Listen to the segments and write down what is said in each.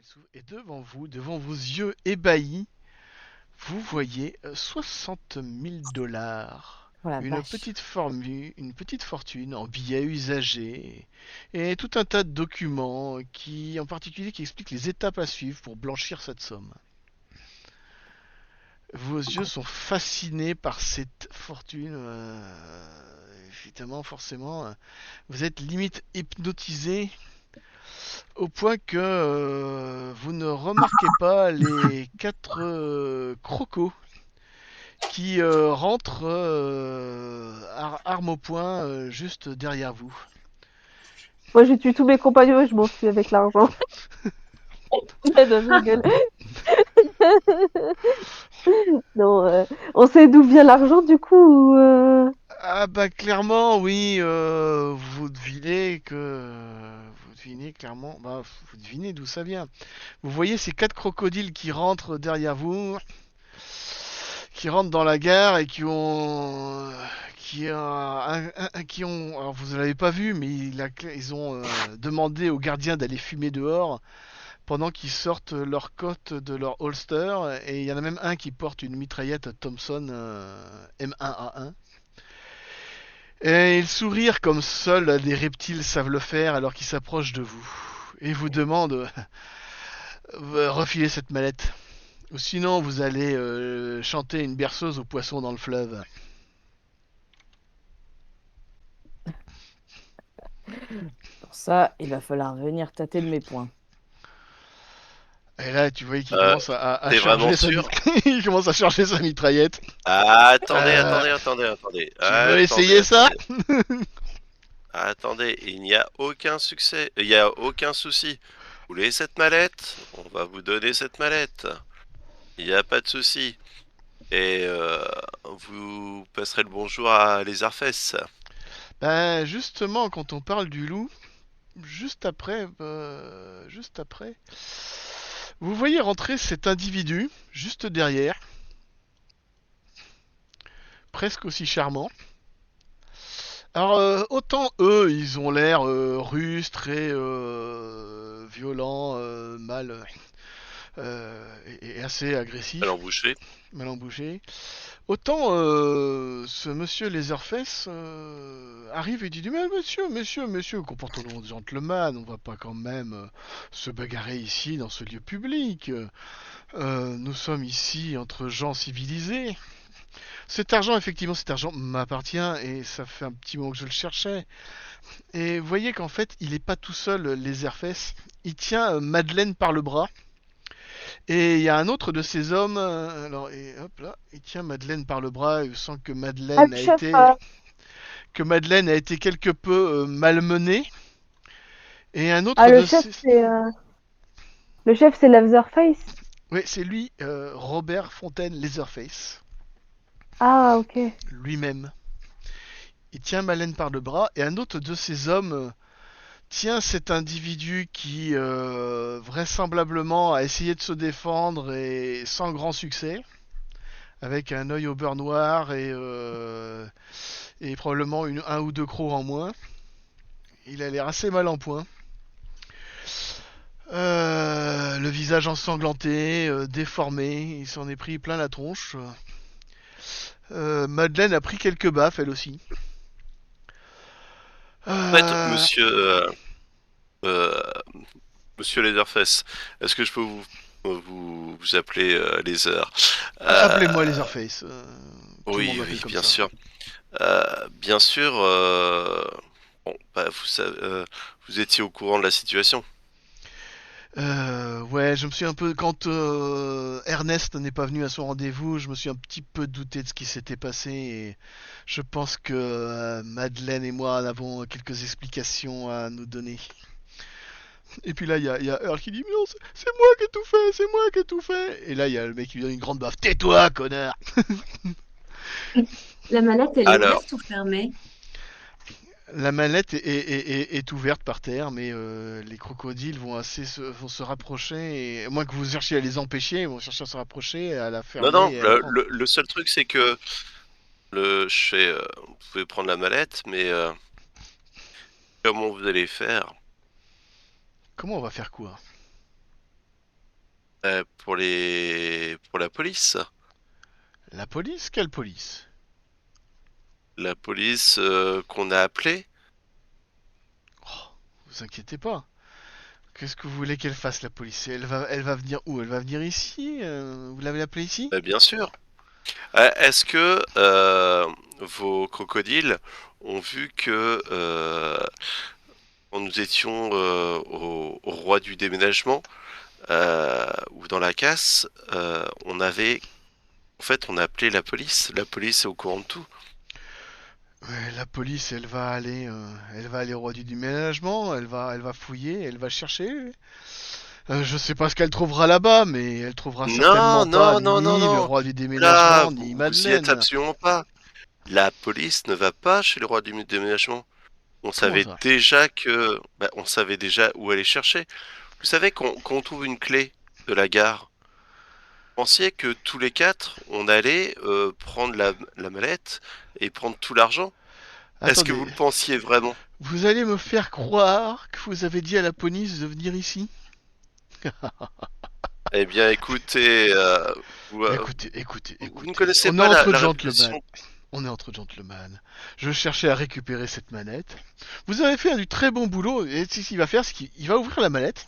elle s'ouvre et devant vos yeux ébahis, vous voyez 60 000 dollars. Oh la vache. Une petite fortune en billets usagés et tout un tas de documents en particulier, qui expliquent les étapes à suivre pour blanchir cette somme. Vos yeux sont fascinés par cette fortune. Évidemment, forcément, vous êtes limite hypnotisé au point que vous ne remarquez pas les quatre crocos qui rentrent arme au poing juste derrière vous. Moi, je tue tous mes compagnons et je m'enfuis avec l'argent. Non, je rigole. Non, on sait d'où vient l'argent du coup Ah bah clairement oui, vous devinez clairement, bah vous devinez d'où ça vient. Vous voyez ces quatre crocodiles qui rentrent derrière vous, qui rentrent dans la gare et qui ont, alors vous l'avez pas vu, mais ils ont demandé aux gardiens d'aller fumer dehors pendant qu'ils sortent leur cote de leur holster, et il y en a même un qui porte une mitraillette Thompson M1A1. Et ils sourire comme seuls des reptiles savent le faire alors qu'ils s'approchent de vous et vous demandent refilez cette mallette. Ou sinon, vous allez chanter une berceuse aux poissons dans le fleuve. Pour ça, il va falloir venir tâter de mes points. Et là, tu vois qu'il Euh, commence à T'es vraiment charger sûr? il commence à charger sa mitraillette. Ah, attendez, Euh, attendez, attendez, attendez. Tu veux Attendez, essayer ça? attendez. Attendez, il n'y a aucun succès. Il n'y a aucun souci. Vous voulez cette mallette? On va vous donner cette mallette. Il n'y a pas de souci. Et vous passerez le bonjour à Lézardfess. Ben justement, quand on parle du loup, juste après, vous voyez rentrer cet individu juste derrière, presque aussi charmant. Alors autant eux, ils ont l'air rustres, très violents, et assez agressifs, Allons boucher. mal embouchés. Autant ce monsieur Leatherface arrive et dit mais monsieur, comportons-nous de gentleman, on va pas quand même se bagarrer ici dans ce lieu public. Nous sommes ici entre gens civilisés. Cet argent m'appartient et ça fait un petit moment que je le cherchais. Et vous voyez qu'en fait, il est pas tout seul, les Airfess. Il tient Madeleine par le bras. Et il y a un autre de ces hommes, alors, et hop là, il tient Madeleine par le bras, et sent Ah, le chef, que Madeleine a été quelque peu malmenée. Et un ah, autre de ces... le chef, c'est Leatherface. Oui, c'est lui, Robert Fontaine Leatherface, Ah, ok. lui-même. Il tient Madeleine par le bras, et un autre de ces hommes tient cet individu qui vraisemblablement a essayé de se défendre et sans grand succès, avec un œil au beurre noir et probablement un ou deux crocs en moins. Il a l'air assez mal en point. Le visage ensanglanté, déformé, il s'en est pris plein la tronche. Madeleine a pris quelques baffes, elle aussi. En fait, Euh, euh, monsieur Leatherface, est-ce que je peux vous appeler Lézard? Appelez-moi Euh, Leatherface. Tout le monde oui, m'appelle oui, comme bien ça. sûr. Bien sûr, bon, bah, vous étiez au courant de la situation. Ouais, je me suis un peu. Quand Ernest n'est pas venu à son rendez-vous, je me suis un petit peu douté de ce qui s'était passé. Et je pense que Madeleine et moi avons quelques explications à nous donner. Et puis là, il y a Earl qui dit mais non, c'est moi qui ai tout fait, c'est moi qui ai tout fait. Et là, il y a le mec qui lui donne une grande baffe. Tais-toi, connard. La mallette, elle est Alors, ouverte ou fermée? La mallette est ouverte par terre, mais les crocodiles vont se rapprocher. Et, à moins que vous cherchiez à les empêcher, ils vont chercher à se rapprocher, à la non, fermer non, et à la prendre. le seul truc, c'est que vous pouvez prendre la mallette, mais comment vous allez faire? Comment on va faire quoi? Pour la police. La police? Quelle police? La police qu'on a appelée. Oh, vous inquiétez pas. Qu'est-ce que vous voulez qu'elle fasse, la police? Elle va venir où? Elle va venir ici? Vous l'avez appelée ici? Bien sûr. Est-ce que vos crocodiles ont vu que quand nous étions au roi du déménagement ou dans la casse, on a appelé la police. La police est au courant de tout. Ouais, la police, elle va aller au roi du déménagement, elle va fouiller, elle va chercher. Je sais pas ce qu'elle trouvera là-bas, mais elle trouvera Non, certainement pas non, non, non, ni le non. roi du Là, déménagement, ni vous y êtes Madeleine. absolument pas. La police ne va pas chez le roi du déménagement. Comment ça? On savait déjà où aller chercher. Vous savez quand on trouve une clé de la gare, vous pensiez que tous les quatre, on allait prendre la mallette et prendre tout l'argent? Est-ce que vous Attendez, le pensiez vraiment? vous allez me faire croire que vous avez dit à la police de venir ici? Eh bien, écoutez, vous ne Écoutez, connaissez on est pas entre la gentlemen. réputation. On est entre gentlemen. Je cherchais à récupérer cette manette. Vous avez fait du très bon boulot, et ce qu'il va faire, c'est qu'il va ouvrir la mallette,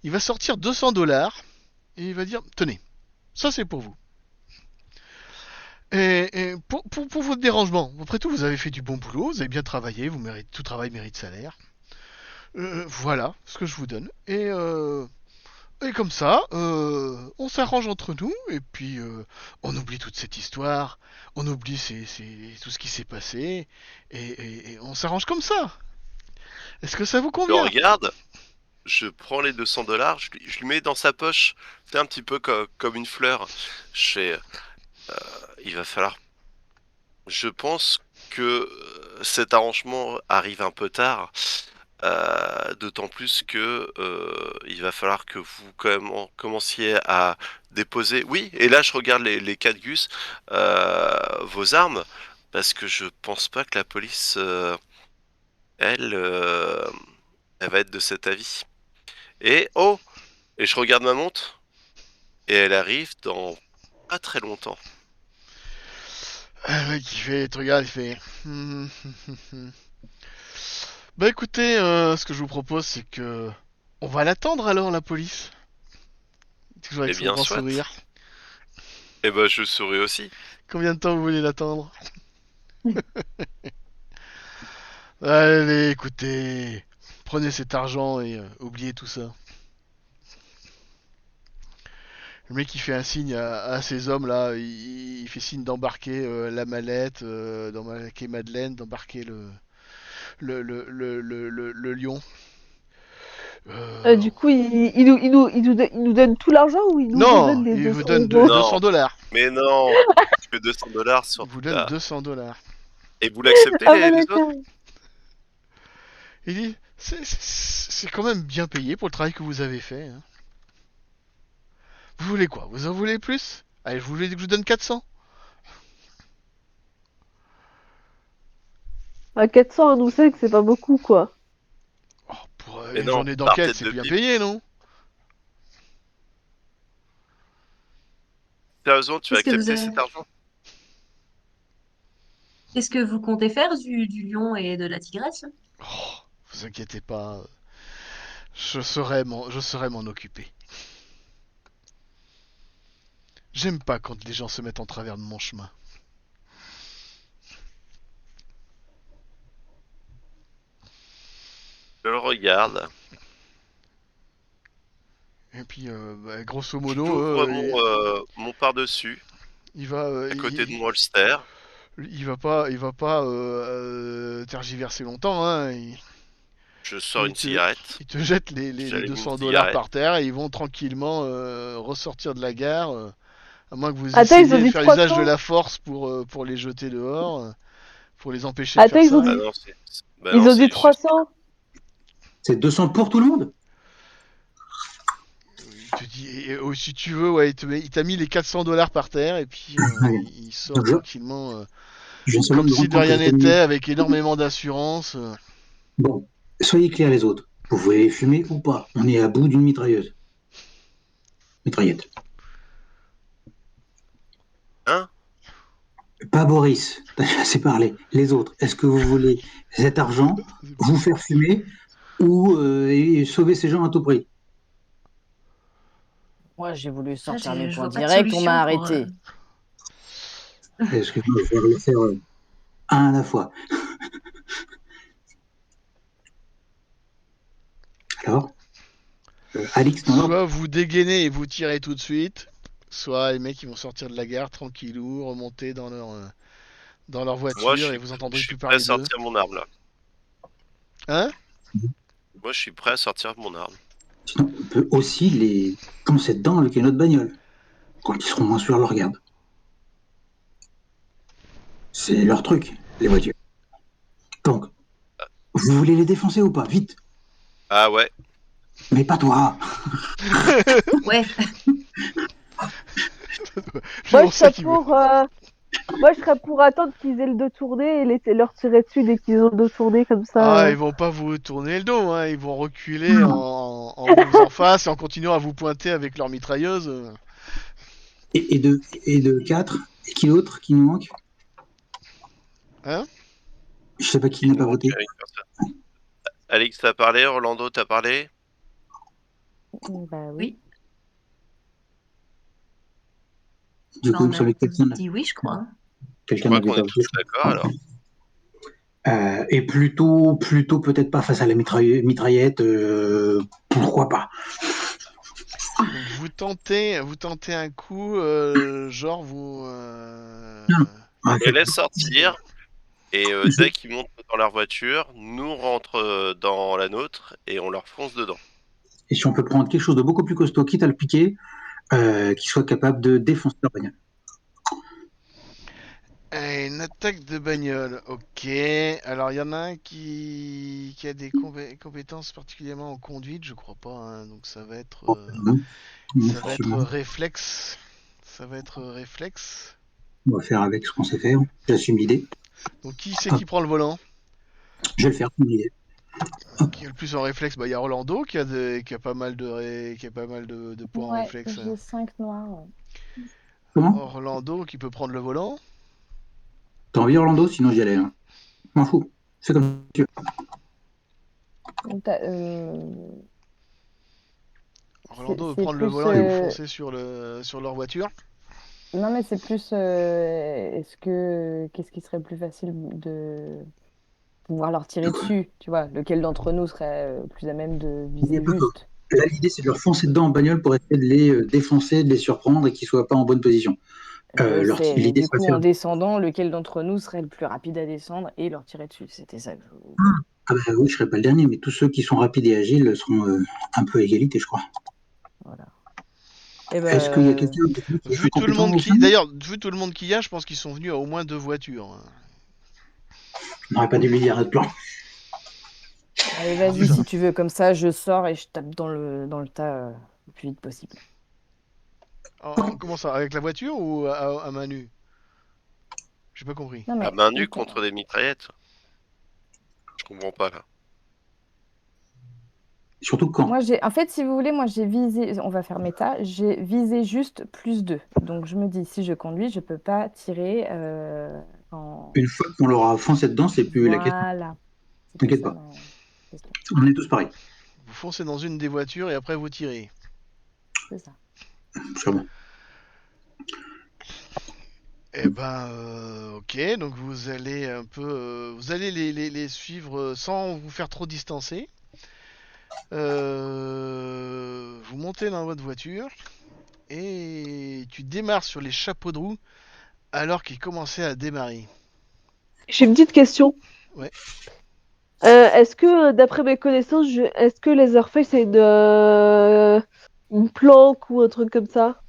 il va sortir 200 $, et il va dire, tenez, ça c'est pour vous. Et pour votre dérangement, après tout, vous avez fait du bon boulot, vous avez bien travaillé, tout travail mérite salaire. Voilà ce que je vous donne. Et comme ça, on s'arrange entre nous, et puis on oublie toute cette histoire, on oublie tout ce qui s'est passé, et on s'arrange comme ça. Est-ce que ça vous Je convient? regarde, je prends les 200 $, je lui mets dans sa poche. C'est un petit peu comme une fleur. Je fais, il va falloir. Je pense que cet arrangement arrive un peu tard. D'autant plus que il va falloir que vous commenciez à déposer. Oui, et là je regarde les 4 gus, vos armes, parce que je pense pas que la police, elle, elle va être de cet avis. Et oh, et je regarde ma montre, et elle arrive dans pas très longtemps. Le mec il te regarde, il fait. Bah écoutez, ce que je vous propose, c'est que on va l'attendre alors, la police. Toujours avec Eh son bien, grand soit. sourire. Eh ben, je saurai aussi. Combien de temps vous voulez l'attendre? Allez, écoutez, prenez cet argent et oubliez tout ça. Le mec il fait un signe à ces hommes là, il fait signe d'embarquer la mallette, d'embarquer Madeleine, d'embarquer le lion. Euh, Du coup, il nous donne tout l'argent ou il nous redonne non, les il vous 200 donne euros? 200 Non, dollars. mais non, que 200 $ Il sur vous donne la... 200 $. Et vous l'acceptez Ah bah les autres? d'accord. Il dit, c'est quand même bien payé pour le travail que vous avez fait, hein. Vous voulez quoi? Vous en voulez plus? Allez, je voulais que je vous donne 400. À 400, on nous sait que c'est pas beaucoup, quoi. Oh, pour Mais une non, journée par d'enquête, tête c'est de bien pipe. payé, non? Sérieusement, tu vas Qu'est-ce que vous accepter avez... cet argent? Qu'est-ce que vous comptez faire du lion et de la tigresse? Oh, vous inquiétez pas, je saurais m'en occuper. J'aime pas quand les gens se mettent en travers de mon chemin. Je le regarde. Et puis, bah, grosso modo, J'ouvre mon par-dessus, il va, à côté de mon holster. il va pas tergiverser longtemps, hein. Je sors une cigarette. Il te jette les J'allume une 200 $ cigarette. par terre et ils vont tranquillement ressortir de la gare. À moins que vous Attends, ils ont essayiez de dit faire usage de 300. la force pour les jeter dehors, pour les empêcher de Attends, faire ils ont ça. Ah dit, non, bah ils non, ont dit c'est juste. 300. C'est 200 pour tout le monde? Il te dit, si tu veux, ouais, il t'a mis les 400 $ par terre et puis Allez. il sort Donc, tranquillement, je viens seulement comme de me si rendre de compte que rien cette nuit. n'était, avec énormément d'assurance. Bon, soyez clairs les autres. Vous voulez fumer ou pas? On est à bout d'une mitrailleuse. mitraillette. Hein? Pas Boris, t'as assez parlé. Les autres, est-ce que vous voulez cet argent, vous faire fumer ou et sauver ces gens à tout prix? Moi, j'ai voulu Ah, sortir mes je points vois pas de directs, on m'a solution pour. arrêté. Excuse-moi, je vais le faire un à la fois. Alors, Alix, dans l'ordre? Soit vous dégainez et vous tirez tout de suite, soit les mecs ils vont sortir de la gare tranquillou, remonter dans leur Moi, voiture et vous je entendrez suis plus prêt à parler d'eux. sortir mon arme là. Hein? Moi, je suis prêt à sortir mon arme. Sinon, on peut aussi les poncer dedans avec une autre bagnole. Quand ils seront moins sur leur garde. C'est leur truc, les voitures. Donc, vous voulez les défoncer ou pas? Vite. Ah ouais. Mais pas toi. Ouais, C'est Moi, pour je ça serais qu'il veut. pour, moi, je serais pour attendre qu'ils aient le dos tourné et leur tirer dessus dès qu'ils ont le dos tourné, comme ça. Ah, ils vont pas vous tourner le dos, hein. Ils vont reculer en vous faisant face et en continuant à vous pointer avec leur mitrailleuse. Et de 4. Et qui d'autre qui nous manque? Hein? Je sais pas qui Il n'a nous pas manque voté. une personne. Alix, t'as parlé? Orlando, t'as parlé? Bah oui. oui. Du Bah, coup, il on me a semblait que dit oui, je crois. Je quelqu'un crois n'avait qu'on pas est voté. tous d'accord alors. Et plutôt peut-être pas face à la mitraillette. Pourquoi pas? Donc vous tentez un coup, genre vous. Non, non. On Ah, les laisse sortir et dès qu'ils montent dans leur voiture, nous rentre dans la nôtre et on leur fonce dedans. Et si on peut prendre quelque chose de beaucoup plus costaud, quitte à le piquer, qui soit capable de défoncer leur bagnole. Une attaque de bagnole, ok. Alors il y en a un qui a des compétences particulièrement en conduite, je crois pas, hein. Donc ça va être, Non, non, ça va être forcément. réflexe. Ça va être réflexe. On va faire avec ce qu'on sait faire. J'assume l'idée. Donc qui c'est Hop, qui prend le volant? je vais le faire. L'idée. Qui a le plus en réflexe? Bah il y a Orlando qui a pas mal de points en Ouais, réflexe. j'ai 5 noirs. Comment? Orlando qui peut prendre le volant. T'as envie, Orlando? Sinon, j'y allais. Hein. Je m'en fous. C'est comme tu veux. T'as- Orlando veut c'est prendre le plus. volant et vous foncez sur leur voiture. Non, mais c'est plus. Qu'est-ce qui serait plus facile de pouvoir leur tirer dessus? Tu vois, lequel d'entre nous serait plus à même de viser juste? Là, l'idée, c'est de leur foncer dedans en bagnole pour essayer de les défoncer, de les surprendre et qu'ils soient pas en bonne position. Je sais, mais L'idée du serait de coup, faire. en descendant, lequel d'entre nous serait le plus rapide à descendre et leur tirer dessus? C'était ça que je... Ah bah oui, je serai pas le dernier, mais tous ceux qui sont rapides et agiles seront un peu à égalité, je crois. Voilà. Et Est-ce qu'il y a ben, quelqu'un de vous qui est Vu plus tout le compétent monde au sein? qui, d'ailleurs, vu tout le monde qu'il y a, je pense qu'ils sont venus à au moins 2 voitures. On n'aurait pas dû lui dire notre plan. allez, C'est vas-y, ça. si tu veux, comme ça, je sors et je tape dans le tas le plus vite possible. Comment ça? Avec la voiture ou à main nue? J'ai pas compris. Non, À mais main nue contre des mitraillettes? Je comprends pas là. Surtout quand. moi, en fait, si vous voulez, moi, j'ai visé, on va faire méta, j'ai visé juste +2. Donc, je me dis, si je conduis, je peux pas tirer en... Une fois qu'on leur a foncé dedans, c'est plus la question. Voilà. C'était T'inquiète ça pas. ma question. On est tous pareils. Vous foncez dans une des voitures et après vous tirez. C'est ça. C'est bon. Eh ben, ok. Donc vous allez un peu, vous allez les suivre sans vous faire trop distancer. Vous montez dans votre voiture et tu démarres sur les chapeaux de roue alors qu'ils commençaient à démarrer. J'ai une petite question. Ouais. Est-ce que, d'après mes connaissances, est-ce que Leatherface c'est une planque ou un truc comme ça?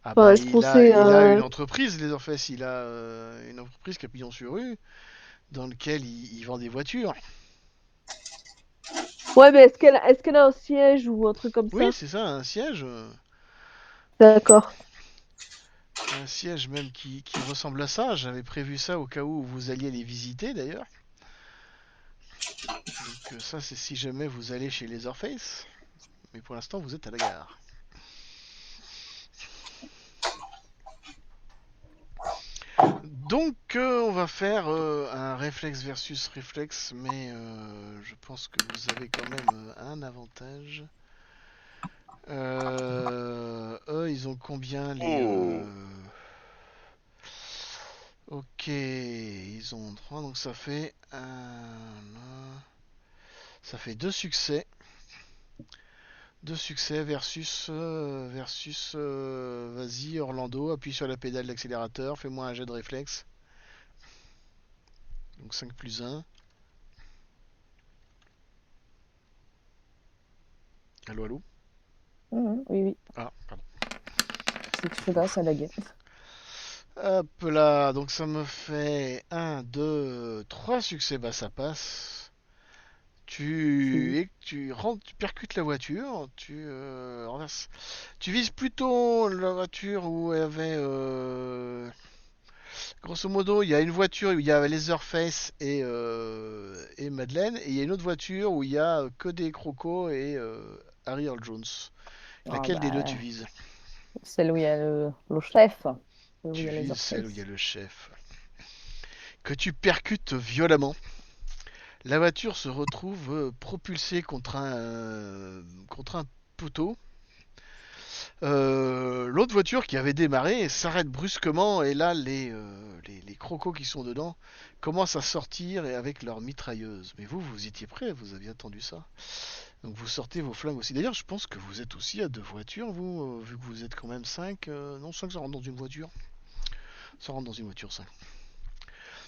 Ah Enfin, bah est-ce qu'on il a, sait il a une entreprise, Leatherface. Il a une entreprise qui a pignon sur rue dans lequel il vend des voitures. Ouais, mais est-ce qu'elle a un siège ou un truc comme Oui, ça? c'est ça, un siège. D'accord. Un siège même qui ressemble à ça. J'avais prévu ça au cas où vous alliez les visiter d'ailleurs. Donc ça c'est si jamais vous allez chez Leatherface. Mais pour l'instant vous êtes à la gare. Donc, on va faire un réflexe versus réflexe, mais je pense que vous avez quand même un avantage. Eux, ils ont combien les... Oh. Ok, ils ont 3, donc ça fait ça fait 2 succès. 2 succès versus vas-y Orlando, appuie sur la pédale d'accélérateur, fais-moi un jet de réflexe. Donc 5 plus 1. Allô, allô. Oui, oui. Ah, pardon. Je sais pas, ça laguait. Hop là, donc ça me fait 1, 2, 3 succès, bah ça passe. Tu percutes la voiture, tu renverses. Tu vises plutôt la voiture où il y avait grosso modo, il y a une voiture où il y a Leatherface et Madeleine, et il y a une autre voiture où il y a Cody Croco et Harry Earl Jones. Ah Laquelle des deux bah, tu vises? celle où il y a le chef. Celle où il Tu y a les vises celle où il y a orphelins. le chef. Que tu percutes violemment. La voiture se retrouve propulsée contre un poteau. L'autre voiture qui avait démarré s'arrête brusquement et là les crocos qui sont dedans commencent à sortir et avec leurs mitrailleuses. Mais vous étiez prêts, vous aviez attendu ça. Donc vous sortez vos flingues aussi. D'ailleurs, je pense que vous êtes aussi à 2 voitures, vous, vu que vous êtes quand même 5. Non, 5 ça rentre dans une voiture. Ça rentre dans une voiture 5.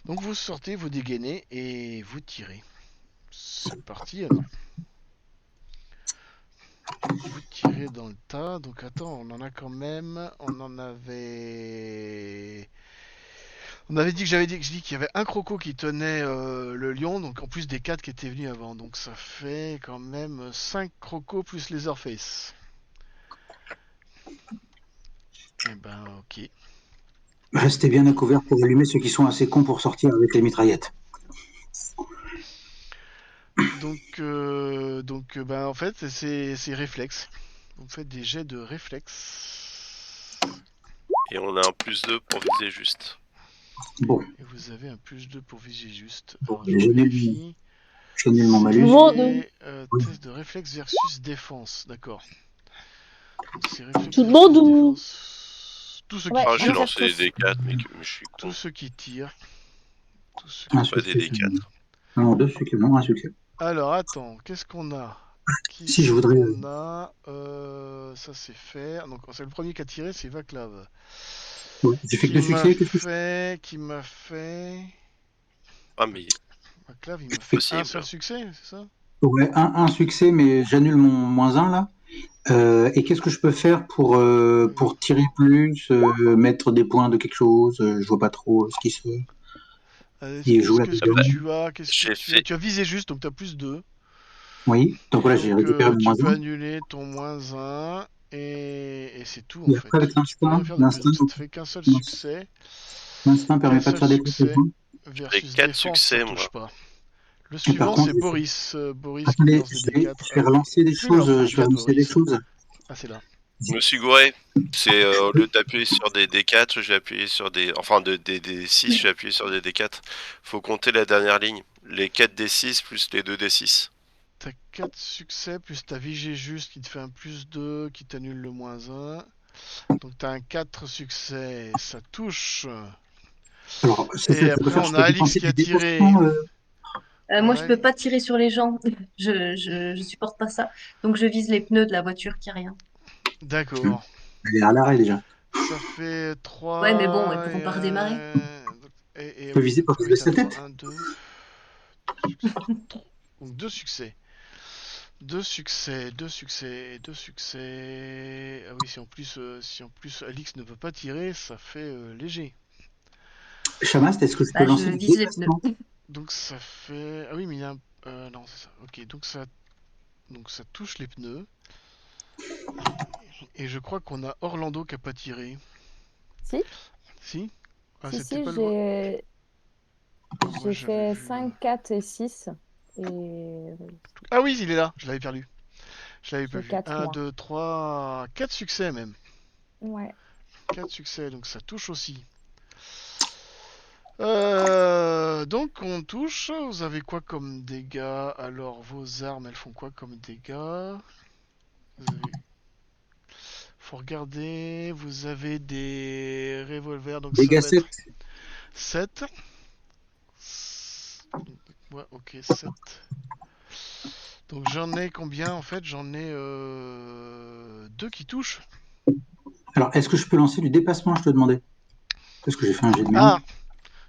Donc vous sortez, vous dégainez et vous tirez. C'est parti alors. Vous tirez dans le tas. Donc attends, on en a quand même. On avait dit que je dis qu'il y avait un croco qui tenait le lion, donc en plus des 4 qui étaient venus avant. Donc ça fait quand même 5 crocos plus Leatherface. Et ben ok. Restez bien à couvert pour allumer ceux qui sont assez cons pour sortir avec les mitraillettes. Donc ben en fait c'est réflexe. Vous faites des jets de réflexe. Et on a un +2 pour viser juste. Bon, Et vous avez un +2 pour viser juste. bon, Alors je revérifie. j'annule mon Tout le malus. monde, C'est test de réflexe versus défense. D'accord. C'est réflexe tout le monde versus ou défense. Tous ceux qui Ouais, Ah, on j'ai va tirent. faire lancé les tous. D4, mais je suis Tous con. ceux qui tirent. Tous ceux Un qui Pas des succès. tirent. D4. Non, 2 succès, non, un succès. Alors attends, qu'est-ce qu'on a? Si je Qu'est-ce voudrais. qu'on a Ça c'est fait. Donc c'est le premier qui a tiré, c'est Vaclav. Ouais, j'ai fait que 2 succès, qu'est-ce que je Qui m'a fait. Ah, mais Vaclav, il m'a fait un possible. seul succès, c'est ça? Ouais, un succès, mais j'annule mon -1 là. Et qu'est-ce que je peux faire pour tirer plus, mettre des points de quelque chose? Je vois pas trop ce qui se. Il joue Qu'est-ce que là-dedans. tu as? Qu'est-ce que J'ai tu as? fait. Tu as visé juste, donc tu as +2. Oui, donc voilà, j'ai Donc récupéré mon tu peux -1. annuler ton -1 et c'est tout en Et fait. après, avec Tu peux rien l'instinct, faire de plus. Donc ça te fait qu'un seul succès. l'instinct Qu'un permet pas de seul faire des coups de succès poing. J'ai versus 4 défense, ça succès, touche moi. pas. Le Et par suivant contre, c'est Boris. Boris qui attendez, lance des D4. je vais relancer des Oui, non, choses. Je vais D4 relancer des Boris. choses. Ah, c'est là. Je me suis gouré. C'est au lieu d'appuyer sur des D4, j'ai appuyé sur des. Enfin, des D6, j'ai appuyé sur des D4. Faut compter la dernière ligne. Les 4 D6 plus les 2 D6. T'as 4 succès plus ta vigée juste qui te fait un +2 qui t'annule le -1. Donc t'as un 4 succès, ça touche. Alors, c'est ça Et que je peux après faire. Je on a peux Alix dépenser qui du a tiré. déplacement. Moi, je Ouais. peux pas tirer sur les gens. Je supporte pas ça. Donc, je vise les pneus de la voiture qui a rien. D'accord. Elle est à l'arrêt déjà. Ça fait Ouais, mais bon, ils 3 pourront pas redémarrer. et Je peux oui, viser donc pour faut viser mettre à sa 3, tête. 1, 2. Donc 2 succès. 2 succès, 2 succès, 2 succès. Ah oui, si en plus Alix ne peut pas tirer, ça fait léger. Chamast, est-ce que je peux Bah, je lancer des vise les pneus. déplacements? Donc ça fait. Ah oui, mais il y a un. Non, c'est ça. Ok, donc ça touche les pneus. Et je crois qu'on a Orlando qui a pas tiré. Si, Si? Ah, si, c'était si, pas le. Moi j'ai j'avais fait vu. 5, 4 et 6. Et Ah oui, il est là, je l'avais perdu. Je l'avais pas j'ai vu. 4 Un, mois. 2, 3, 4 succès même. Ouais. 4 succès, donc ça touche aussi. Donc on touche. Vous avez quoi comme dégâts? Alors vos armes, elles font quoi comme dégâts? Faut regarder. Vous avez des revolvers, donc ça Dégâts va être 7. 7. Ouais, ok, 7. Donc j'en ai combien en fait? J'en ai 2 qui touchent. Alors, est-ce que je peux lancer du dépassement, je te demandais? Parce que j'ai fait un jet de merde. Ah,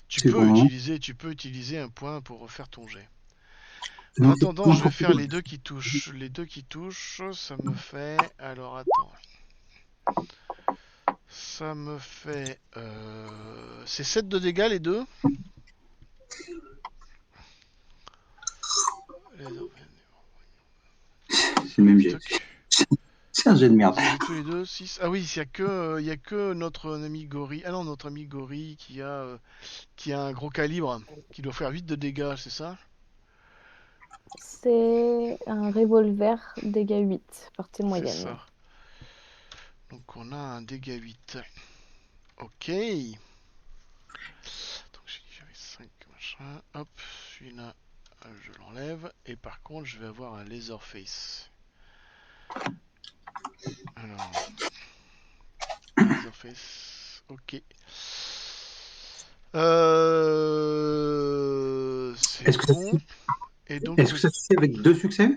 C'est le bon moment. tu peux utiliser un point pour refaire ton jet. En Donc, c'est attendant, point je vais pour faire tout. les deux qui touchent. Les deux qui touchent, ça me fait. Alors attends. Ça me fait. C'est 7 de dégâts les deux. C'est le même jet. Stock. C'est un jet de merde. Vous avez tous les deux 6. Ah oui, il y a que notre ami Gorille. Ah non, notre ami Gorille qui a un gros calibre, qui doit faire 8 de dégâts, c'est ça? C'est un revolver dégâts 8, portée C'est moyenne. ça. Donc on a un dégât 8. Ok. Donc j'ai dit j'avais 5 machin. Hop, celui-là, je l'enlève. Et par contre, je vais avoir un Laserface. Alors, Laserface. Ok. C'est Est-ce que ça bon. suffit, Et donc, est-ce que ça suffit avec 2 succès?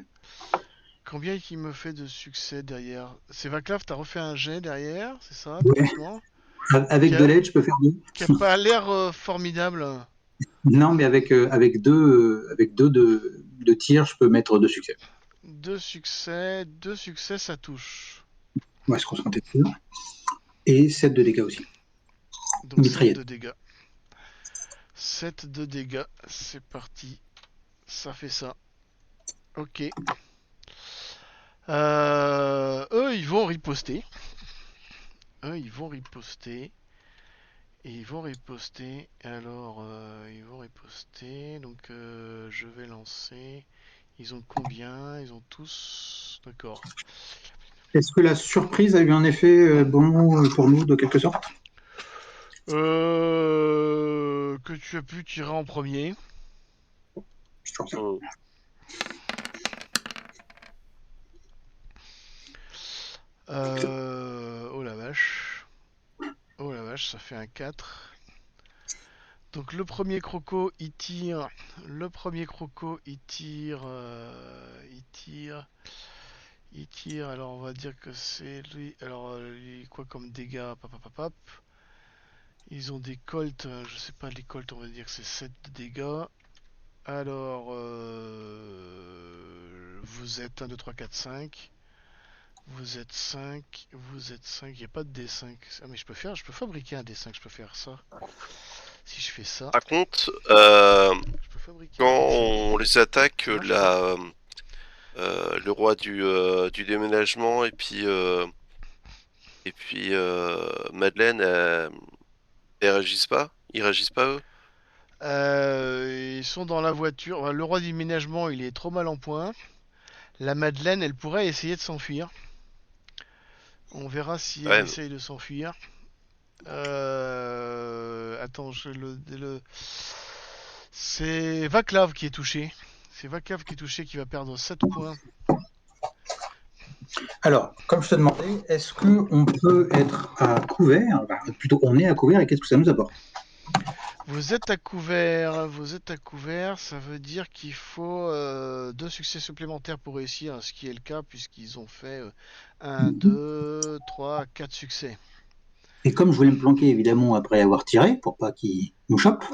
combien il me fait de succès derrière? C'est Vaclav, t'as refait un jet derrière, c'est ça, Ouais. dépassement? Avec Qui de a, l'aide, je peux faire 2. qui a pas l'air formidable. Non, mais avec deux de tir, je peux mettre 2 succès. Deux succès, ça touche. On va se concentrer dessus. Et 7 de dégâts aussi. Donc 7 Mitraillette. de dégâts. 7 de dégâts, c'est parti. Ça fait ça. Ok. Eux, ils vont riposter. Eux, ils vont riposter. Et ils vont riposter. Alors, ils vont riposter. Donc, je vais lancer. Ils ont combien? Ils ont tous. D'accord. Est-ce que la surprise a eu un effet bon pour nous, de quelque sorte? Que tu as pu tirer en premier. Je pense. Oh. Oh la vache. Oh la vache, ça fait un 4. Donc le premier croco, il tire. Le premier croco, il tire. Il tire. Alors on va dire que c'est lui. Alors lui, quoi comme dégâts? Pap, pap, pap, pap. Ils ont des colts. Je sais pas, les colts, on va dire que c'est 7 de dégâts. Alors vous êtes 1, 2, 3, 4, 5. Vous êtes 5. Vous êtes 5. Il n'y a pas de D5. Ah mais je peux fabriquer un D5. Je peux faire ça. Si je fais ça, Par contre, je peux fabriquer un quand D5. on les attaque, Ça marche, le roi du déménagement et puis Madeleine, ils réagissent pas? Ils réagissent pas eux? Ils sont dans la voiture. Le roi du ménagement, il est trop mal en point. La Madeleine, elle pourrait essayer de s'enfuir. On verra si elle Ouais, essaye de s'enfuir. Attends, c'est Vaclav qui est touché. C'est Vaclav qui est touché qui va perdre 7 points. Alors, comme je te demandais, est-ce qu'on peut être à couvert? Enfin, plutôt, on est à couvert et qu'est-ce que ça nous apporte? Vous êtes à couvert, ça veut dire qu'il faut 2 succès supplémentaires pour réussir, ce qui est le cas puisqu'ils ont fait 1, 2, 3, 4 succès. Et comme je voulais me planquer, évidemment, après avoir tiré, pour pas qu'il nous chope,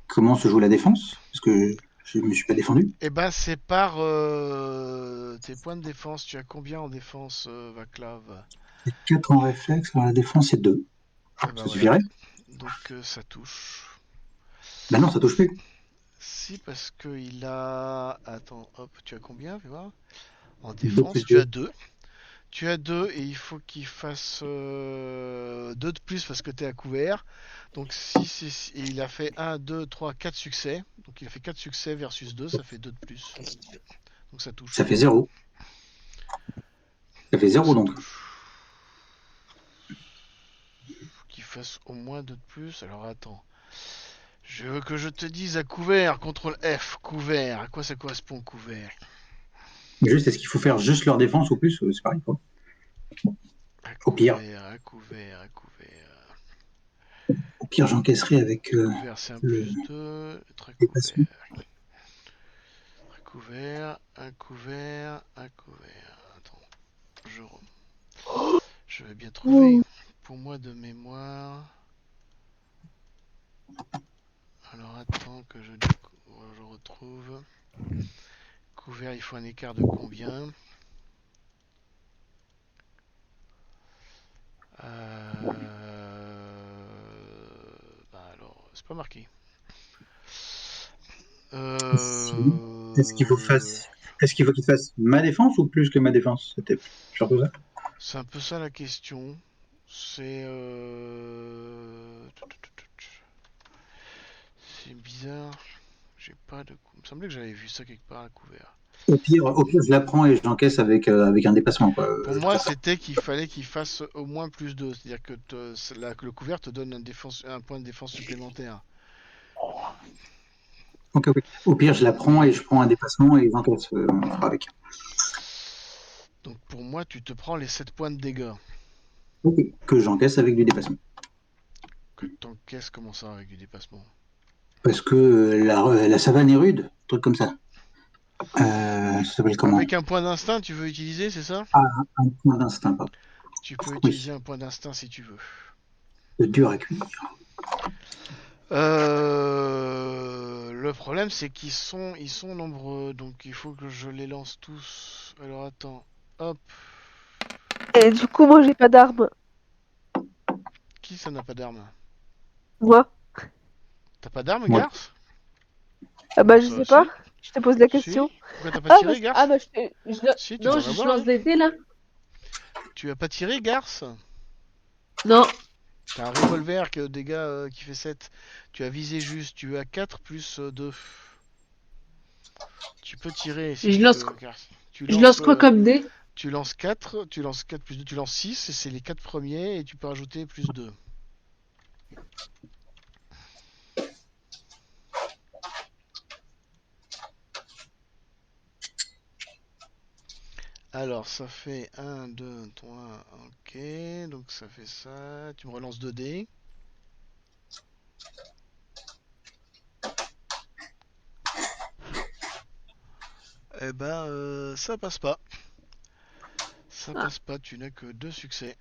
comment se joue la défense? Parce que je ne me suis pas défendu. Et ben c'est par tes points de défense. Tu as combien en défense, Vaclav? 4 en réflexe, alors la défense c'est 2. Et ben Ça voilà. suffirait? Donc ça touche. Bah non, ça touche plus. Si parce que il a... Attends, hop, tu as combien, fais voir. En 2 défense, plus tu 2. as 2. Tu as 2 et il faut qu'il fasse 2 de plus parce que tu es à couvert. Donc et il a fait 1, 2, 3, 4 succès. Donc il a fait 4 succès versus 2, ça fait 2 de plus. Donc ça touche. Ça fait 0. Ça fait 0 Ça donc. touche. Faut qu'il fasse au moins 2 de plus. Alors attends. Je veux que je te dise à couvert, contrôle F, couvert. À quoi ça correspond, couvert? Juste, est-ce qu'il faut faire juste leur défense ou plus? C'est pareil, quoi. À Au pire, couvert, à couvert, à couvert. au pire, j'encaisserai avec Couvert, c'est un le plus 2. Très dépassement. couvert. Très couvert, un couvert, un couvert. Attends, je vais bien trouver. Pour moi, de mémoire. Alors, attends que je retrouve. Couvert, il faut un écart de combien? Bah alors, c'est pas marqué. Est-ce qu'il faut qu'il fasse ma défense ou plus que ma défense? C'était surtout ça. C'est un peu ça la question. C'est c'est bizarre. J'ai pas de. Il me semblait que j'avais vu ça quelque part à couvert. Au pire, je la prends et j'encaisse avec un dépassement, quoi. Pour moi, c'était qu'il fallait qu'il fasse au moins plus 2. C'est-à-dire que, que le couvert te donne un point de défense supplémentaire. Ok, ok. Au pire, je la prends et je prends un dépassement et j'encaisse. On fera avec. Donc pour moi, tu te prends les 7 points de dégâts. Ok. Que j'encaisse avec du dépassement. Que t'encaisses comment ça avec du dépassement? Parce que la savane est rude, un truc comme ça. Ça s'appelle comment? Avec un point d'instinct, tu veux utiliser, c'est ça? Ah, un point d'instinct, pardon. Tu peux Oui, utiliser un point d'instinct si tu veux. dur à cuire. Le problème, c'est ils sont nombreux, donc il faut que je les lance tous. Alors attends, hop. Et du coup, moi, j'ai pas d'arme. Qui ça n'a pas d'arme? Moi. T'as pas d'arme, Moi. Garth? Ah bah, Comment je ça, sais pas. si? Je te pose la Si? question. Pourquoi t'as pas Ah, tiré, Garth? Si, tu non, dois en je avoir, lance hein. les dés, là. Tu as pas tiré, Garth? Non. T'as un revolver dégâts qui fait 7. Tu as visé juste, tu as 4 plus 2. Tu peux tirer si Je tu lance, veux, Garth. je lance quoi comme dés? Tu lances 4 plus 2, tu lances 6, et c'est les 4 premiers, et tu peux rajouter plus 2. Alors, ça fait 1, 2, 3, ok, donc ça fait ça. Tu me relances 2 dés. Eh ben, ça passe pas. Ça passe pas, tu n'as que 2 succès.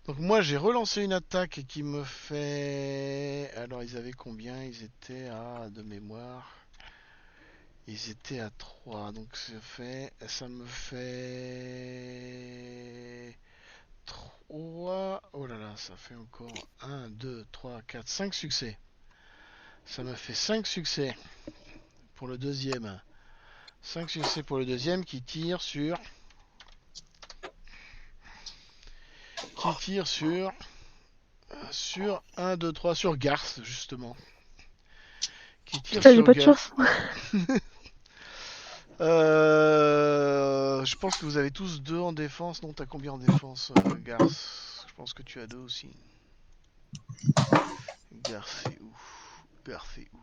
Donc moi j'ai relancé une attaque qui me fait... Alors ils avaient combien? Ils étaient à... De mémoire... Ils étaient à 3. Donc ça me fait... 3... Oh là là, ça fait encore 1, 2, 3, 4, 5 succès. Ça me fait 5 succès pour le deuxième. 5 succès pour le deuxième qui tire sur... Qui tire sur... Sur 1, 2, 3, sur Garth justement. Qui tire Putain, j'ai sur pas de Garth. chance. Je pense que vous avez tous 2 en défense. Non, t'as combien en défense, Garth? Je pense que tu as 2 aussi. Garth, c'est où? Garth, c'est où?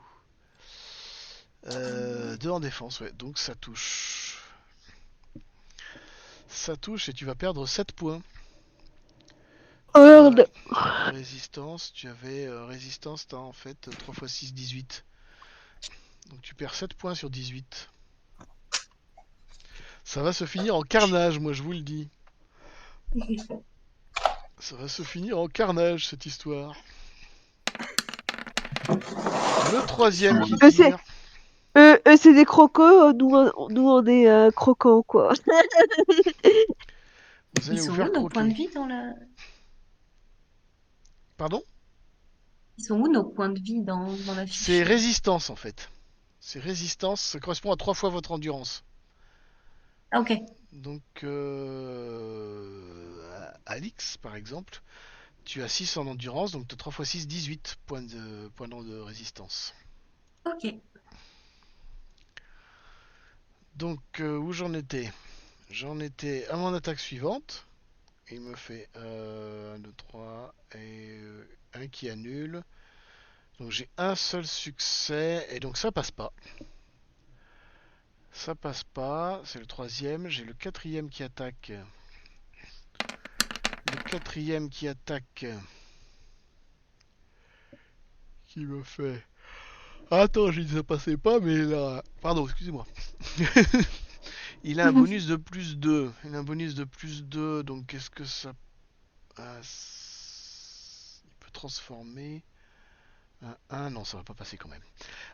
2 en défense, ouais. Donc ça touche. Ça touche et tu vas perdre 7 points. Merde. Résistance, tu avais résistance, t'as en fait 3 x 6, 18. Donc tu perds 7 points sur 18. Ça va se finir en carnage, moi je vous le dis. Ça va se finir en carnage cette histoire. Le troisième qui tire. Eux, c'est des crocos, nous on est crocos, quoi. Vous allez Ils vous sont faire où nos points de croquer. vie dans la... Pardon? Ils sont où nos points de vie dans la C'est fiche? résistance en fait. C'est résistance, ça correspond à 3 fois votre endurance. Ah, ok. Donc, Alix par exemple, tu as 6 en endurance, donc tu as 3 x 6, 18 points de résistance. Ok. Donc, où j'en étais? J'en étais à mon attaque suivante. Il me fait 1, 2, 3 et 1 qui annule. Donc j'ai un seul succès, et donc ça passe pas. Ça passe pas, c'est le troisième. J'ai le quatrième qui attaque. Le quatrième qui attaque. Qui me fait... Attends, je dis ça passait pas, mais là... Pardon, excusez-moi. Il a un bonus de plus 2. Il a un bonus de plus 2, donc qu'est-ce que ça... Il peut transformer... Un 1, non, ça va pas passer quand même.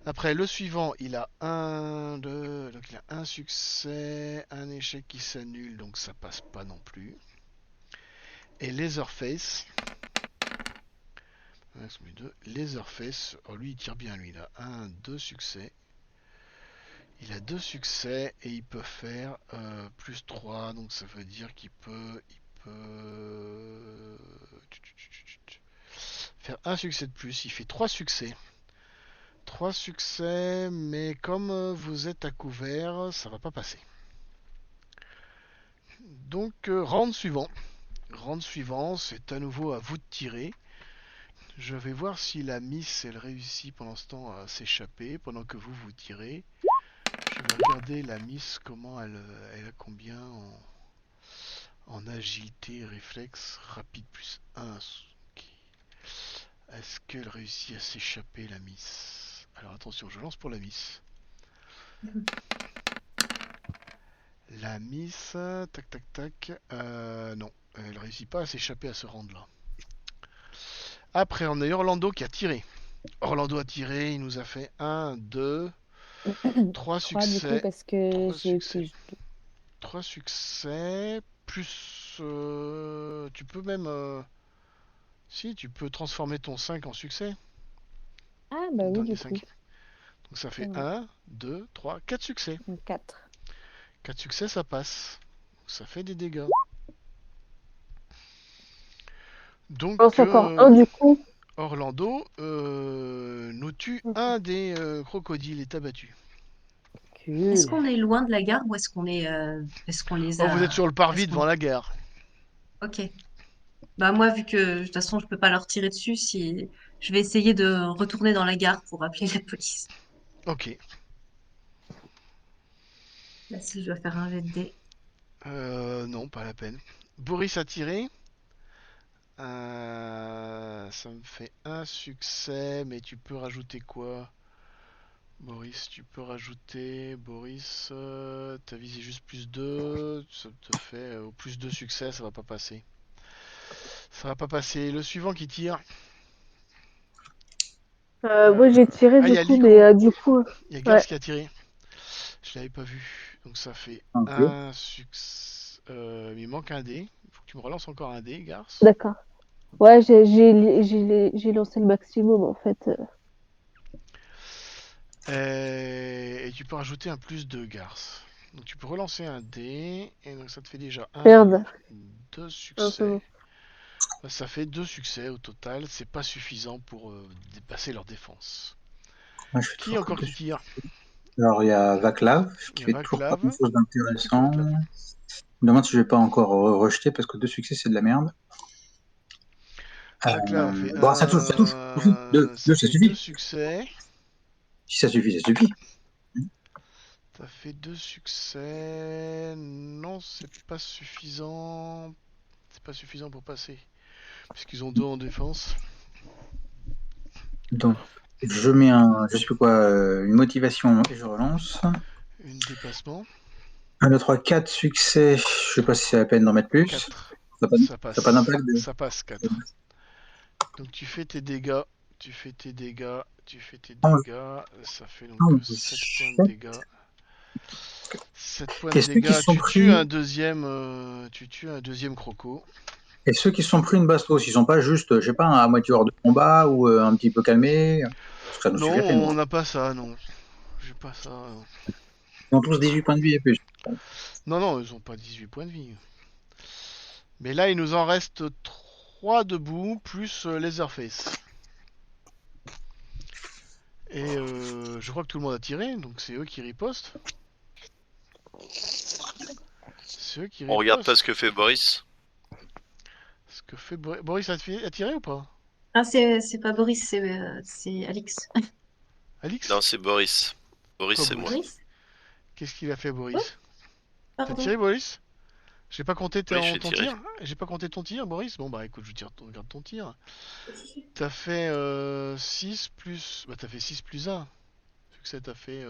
Après, le suivant, il a un, 2, donc il a un succès, un échec qui s'annule, donc ça passe pas non plus. Et Leatherface. Leatherface, oh lui il tire bien, lui, il a un, 2 succès. Il a 2 succès et il peut faire plus 3, donc ça veut dire qu'il peut faire un succès de plus. Il fait 3 succès. 3 succès, mais comme vous êtes à couvert, ça va pas passer. Donc, round suivant. Round suivant, c'est à nouveau à vous de tirer. Je vais voir si la Miss, elle réussit pendant ce temps à s'échapper, pendant que vous tirez. Je vais regarder la Miss, comment elle a combien en agilité, réflexe, rapide plus 1. Ok. Est-ce qu'elle réussit à s'échapper, la Miss? Alors attention, je lance pour la Miss. La Miss, tac tac tac, non, elle réussit pas à s'échapper à ce round là. Après, on a eu Orlando qui a tiré. Orlando a tiré, il nous a fait 1, 2, 3 3 du coup, succès. parce que 3 j'ai eu succès. plus. 3 succès, plus... tu peux même... si, tu peux transformer ton 5 en succès. Ah, bah oui, Dernier du coup. 5. Donc ça C'est fait vrai. 1, 2, 3, 4 succès. 4. 4 succès, ça passe. Ça fait des dégâts. Donc, pense encore un du coup. Orlando nous tue un des crocodiles est abattu. Est-ce Cool. qu'on est loin de la gare ou est-ce qu'on les Oh, vous êtes a... sur le est-ce parvis qu'on... devant la gare. Ok. Bah moi, vu que de toute façon, je peux pas leur tirer dessus, si... je vais essayer de retourner dans la gare pour appeler la police. Ok. Là, si je dois faire un jet de dés. Non, pas la peine. Boris a tiré. Ça me fait un succès, mais tu peux rajouter quoi? Boris, tu peux rajouter. Boris, t'as visé juste plus 2. Ça te fait au plus 2 succès, ça va pas passer. Ça va pas passer. Le suivant qui tire. Moi j'ai tiré Ah, il du y a coup, Lico. mais du coup, Il y a ouais, Gars qui a tiré. Je l'avais pas vu. Donc ça fait Ok. un succès. Il manque un dé. Il faut que tu me relances encore un dé, Garce. d'accord. Ouais, j'ai lancé le maximum en fait. Et tu peux rajouter un plus 2, Garce. Donc tu peux relancer un dé. Et donc ça te fait déjà un Merde. 2 Ah, c'est succès. bon. Ça fait 2 succès au total. C'est pas suffisant pour dépasser leur défense. Moi, je fais Qui toujours que encore deux qui tire? Alors, il y a Vaclav, Il qui y a fait toujours pas Vaclav. grand-chose Écoute d'intéressant. Vaclav. Je me demande si je vais pas encore rejeter, parce que 2 succès, c'est de la merde. Vaclav fait Bon, ça touche, ça touche. Ça suffit. ça Ça fait 2 suffit. succès. Si ça suffit, ça suffit. Ça fait 2 succès. Non, c'est pas suffisant. C'est pas suffisant pour passer. Puisqu'ils ont 2 en défense. Donc, je mets je sais plus quoi, une motivation et je relance. Une dépassement. 1, 2, 3, 4 succès. Je sais pas si c'est la peine d'en mettre plus. 4. Ça n'a pas, Ça ça a pas passe. d'impact. Ça passe 4. Donc tu fais tes dégâts. Tu fais tes dégâts. Tu fais tes 11, dégâts. Ça fait donc 7 points de 7. dégâts. 7 points de Et ceux qui se dégâts. sont pris, Tu tues un deuxième croco. et ceux qui se sont pris une bastos, ils sont pas juste, je sais pas, à moitié hors de combat ou un petit peu calmés. Parce que ça nous Non, suffirait, nous. on n'a pas ça, non. J'ai pas ça. Non. Ils ont tous 18 points de vie et plus. Non, non, ils ont pas 18 points de vie. Mais là, il nous en reste 3 debout, plus Leatherface. Et je crois que tout le monde a tiré, donc c'est eux qui ripostent. C'est eux qui ripostent. On regarde pas ce que fait Boris. Ce que fait Boris a tiré ou pas? Ah, c'est pas Boris, c'est Alix. Alix? Non, c'est Boris. Boris, Quoi, c'est moi. Boris? Boris? Qu'est-ce qu'il a fait, Ouais, Boris? T'as pardon. tiré, Boris? J'ai pas compté Oui, j'ai ton tiré. tir? J'ai pas compté ton tir, Boris? Bon, bah écoute, regarde ton tir. T'as fait 6 plus... Bah t'as fait 6 plus 1. Succès, t'as fait...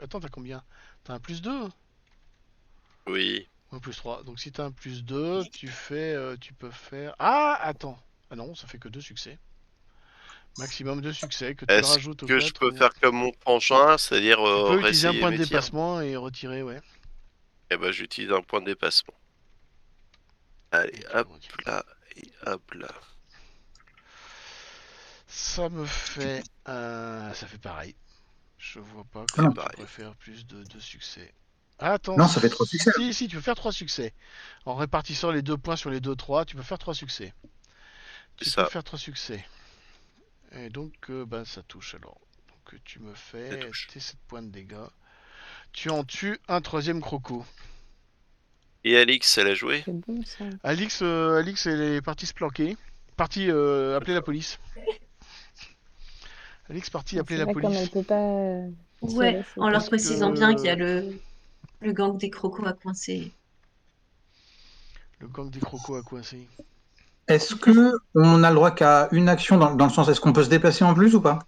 Attends, t'as combien? T'as un plus 2? Oui. Ou un plus 3. Donc si t'as un plus 2, tu peux faire... Ah, attends. Ah non, ça fait que 2 succès. Maximum de succès, que tu le Est-ce rajoutes aux que je 4. peux faire comme mon frangin, c'est-à-dire Tu peux utiliser un réessayer point de mes tirs? dépassement et retirer, ouais. Eh ben, j'utilise un point de dépassement. Allez, Et tu hop peux retirer. là, et hop là. Ça me fait... ça fait pareil. Je vois pas Ah non. comment tu pourrais faire plus de succès. Ah, attends, Non, ça fait 3 succès. si, tu peux faire 3 succès. En répartissant les 2 points sur les 2-3, tu peux faire 3 succès. C'est Tu peux ça, faire 3 succès. Et donc, bah, ça touche alors. Donc, tu me ça fais touche. tes 7 points de dégâts. Tu en tues un troisième croco. Et Alix, elle a joué? C'est bon ça. Alix, elle est partie se planquer. Partie appeler la police. Alix partie Ah, appeler c'est la vrai, comme elle police. peut pas Ouais, tirer, c'est en leur Parce compliqué. précisant bien qu'il y a que le gang des crocos à coincer. le gang des crocos a coincé. Est-ce que on a le droit qu'à une action dans le sens, est-ce qu'on peut se déplacer en plus ou pas?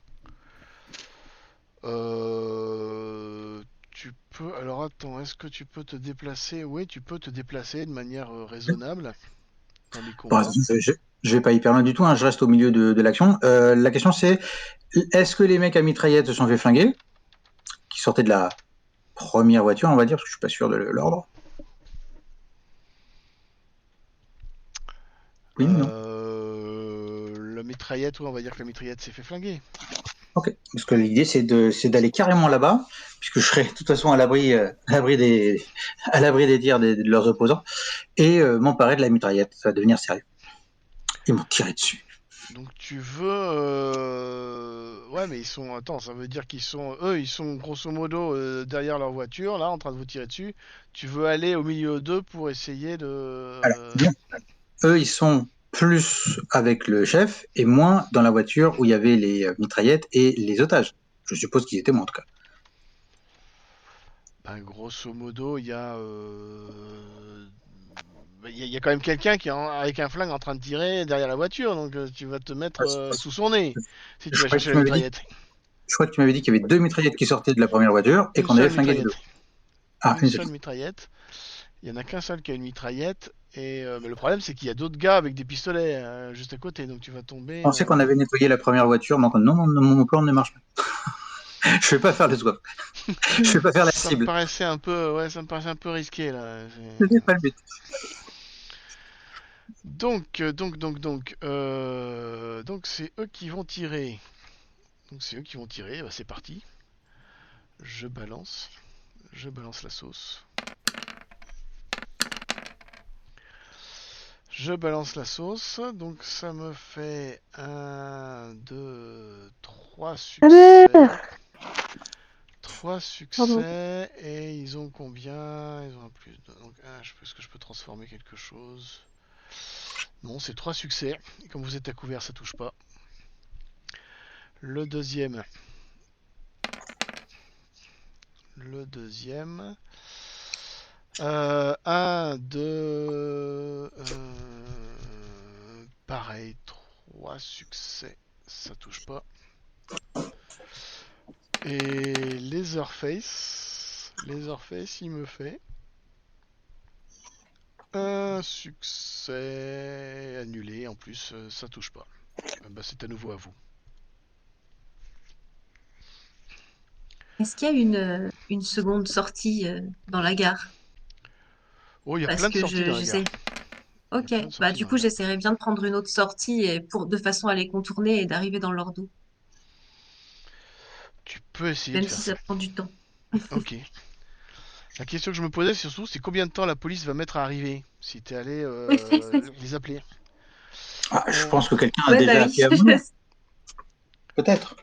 Tu peux. Alors attends, est-ce que tu peux te déplacer? Oui, tu peux te déplacer de manière raisonnable dans les Bon, combats. je vais pas hyper loin du tout, hein, je reste au milieu de l'action. La question c'est, est-ce que les mecs à mitraillette se sont fait flinguer, qui sortaient de la première voiture, on va dire, parce que je suis pas sûr de l'ordre. Oui, non. La mitraillette, oui, on va dire que la mitraillette s'est fait flinguer. Ok. Parce que l'idée c'est d'aller carrément là-bas, puisque je serai de toute façon à l'abri des tirs de leurs opposants, et m'emparer de la mitraillette. Ça va devenir sérieux. Ils m'ont tiré dessus. Donc tu veux. Ouais, mais ils sont. Attends, ça veut dire qu'ils sont. Eux, ils sont grosso modo derrière leur voiture, là, en train de vous tirer dessus. Tu veux aller au milieu d'eux pour essayer Alors, de. bien. Eux, ils sont plus avec le chef et moins dans la voiture où il y avait les mitraillettes et les otages. Je suppose qu'ils étaient moins en tout cas. Ben, grosso modo, il y a. Il y a quand même quelqu'un qui est avec un flingue en train de tirer derrière la voiture, donc tu vas te mettre sous son nez si tu Je vas crois que chercher tu la m'avais dit, mitraillette. je crois que tu m'avais dit qu'il y avait 2 mitraillettes qui sortaient de la première voiture et Une qu'on avait seule flingué les deux. mitraillette. Ah, Une une seule. seule mitraillette. Il y en a qu'un seul qui a une mitraillette. Et mais le problème, c'est qu'il y a d'autres gars avec des pistolets juste à côté, donc tu vas Je tomber. pensais qu'on avait nettoyé la première voiture, donc non, mon plan ne marche pas. Je vais pas faire le swap. Je vais pas faire la Ça me cible. paraissait un peu, ouais, ça me paraissait un peu risqué là. C'était pas le but. Donc c'est eux qui vont tirer. Donc c'est eux qui vont tirer. Bah, c'est parti. Je balance la sauce. Je balance la sauce, donc ça me fait 1, 2, 3 succès. 3 Pardon. succès, et ils ont combien? Ils ont un plus de... Donc, est-ce que je peux transformer quelque chose? Non, c'est 3 succès. Et comme vous êtes à couvert, ça touche pas. Le deuxième. Le deuxième. 1, 2... pareil, 3 succès. Ça touche pas. Et Leatherface, il me fait un succès annulé. En plus, ça touche pas. Bah, c'est à nouveau à vous. Est-ce qu'il y a une seconde sortie dans la gare? Oh, il y a Parce plein de que sorties dans la gare. j'essaie. Il y a Ok, plein de bah sorties du dans la coup gare. j'essaierai bien de prendre une autre sortie et de façon à les contourner et d'arriver dans leur dos, Tu peux essayer de même faire si ça. ça prend du temps. Ok. La question que je me posais surtout, c'est combien de temps la police va mettre à arriver si t'es allé les appeler. Ah, je On... pense que quelqu'un a Ouais, bah déjà oui. appelé à mon nom. Peut-être.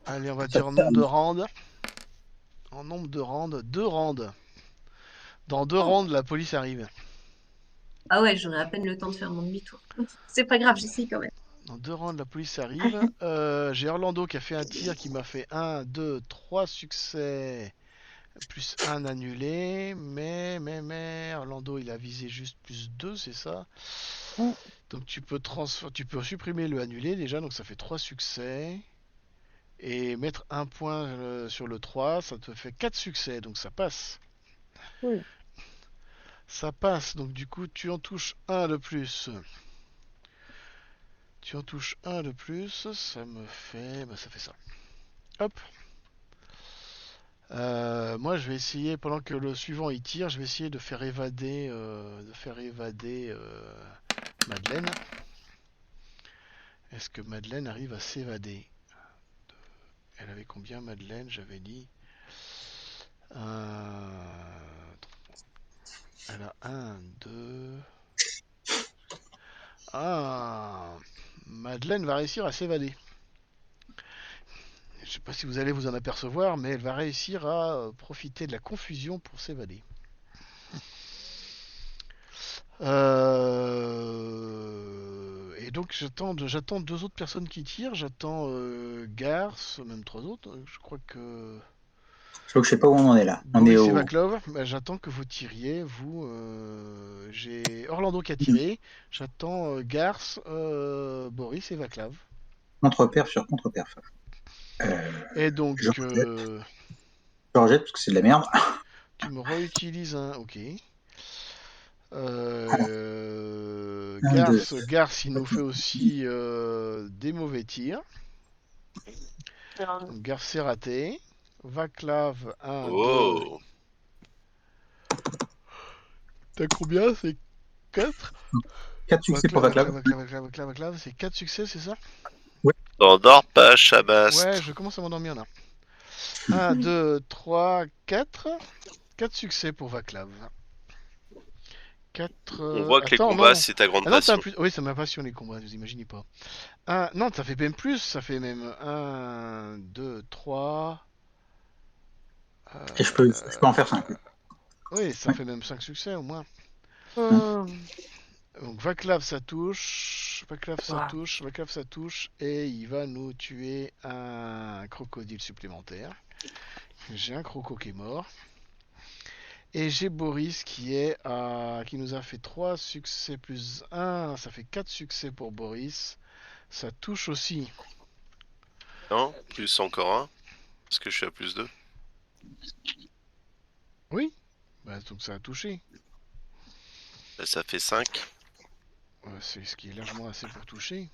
Allez, on va Ça dire en nombre de rounds. En nombre de rounds, 2 rounds. Dans 2 Oh. rounds, la police arrive. Ah ouais, j'aurais à peine le temps de faire mon demi-tour. C'est pas grave, j'essaye quand même. En 2 rounds, la police arrive. J'ai Orlando qui a fait un tir qui m'a fait 1, 2, 3 succès. Plus 1 annulé. Mais, Orlando il a visé juste plus 2, c'est ça? Mm. Donc tu peux supprimer le annulé déjà, donc ça fait 3 succès. Et mettre un point sur le 3, ça te fait 4 succès, donc ça passe. Oui. Ça passe, donc du coup tu en touches un de plus. Tu en touches un de plus, ça me fait... Bah, ça fait ça. Hop. Moi je vais essayer, pendant que le suivant il tire, je vais essayer de faire évader, Madeleine. Est-ce que Madeleine arrive à s'évader? Elle avait combien Madeleine? J'avais dit... Elle a 1, 2... Ah, Madeleine va réussir à s'évader. Je sais pas si vous allez vous en apercevoir, mais elle va réussir à profiter de la confusion pour s'évader. Et donc j'attends 2 autres personnes qui tirent. J'attends Garth, même 3 autres. Je crois que Je sais pas où on en est là. On est Boris et au Vaclav. Bah, j'attends que vous tiriez. Vous, j'ai Orlando qui a tiré. J'attends Garth, Boris et Vaclav. contre-perf sur contre-perf. Et donc Je rejette parce que c'est de la merde. tu me réutilises un. Ok. Alors, 1, 2. Garth, il nous fait aussi des mauvais tirs. Donc Garth, c'est raté. Vaclav, 1, 2. Oh, T'as combien? C'est 4. 4 succès pour Vaclav. Vaclav, c'est 4 succès, c'est ça? t'endors pas, Chabast. Ouais, je commence à m'endormir là. 1, 2, 3, 4. 4 succès pour Vaclav. 4. On voit que les Attends, combats, non. c'est ta grande Ah non, passion. oui, c'est ma passion les combats, vous imaginez pas. Non, ça fait même plus, ça fait même 1, 2, 3. Et je peux en faire 5. Oui, ça Ouais. fait même 5 succès au moins. Hum. Donc Vaclav ça touche, Vaclav Ouais. ça touche, et il va nous tuer un crocodile supplémentaire. J'ai un croco qui est mort. Et j'ai Boris qui nous a fait 3 succès plus 1, ça fait 4 succès pour Boris. Ça touche aussi. Non, plus encore un. Parce que je suis à plus 2. Oui, bah, donc ça a touché. Ça fait 5. C'est ce qui est largement assez pour toucher.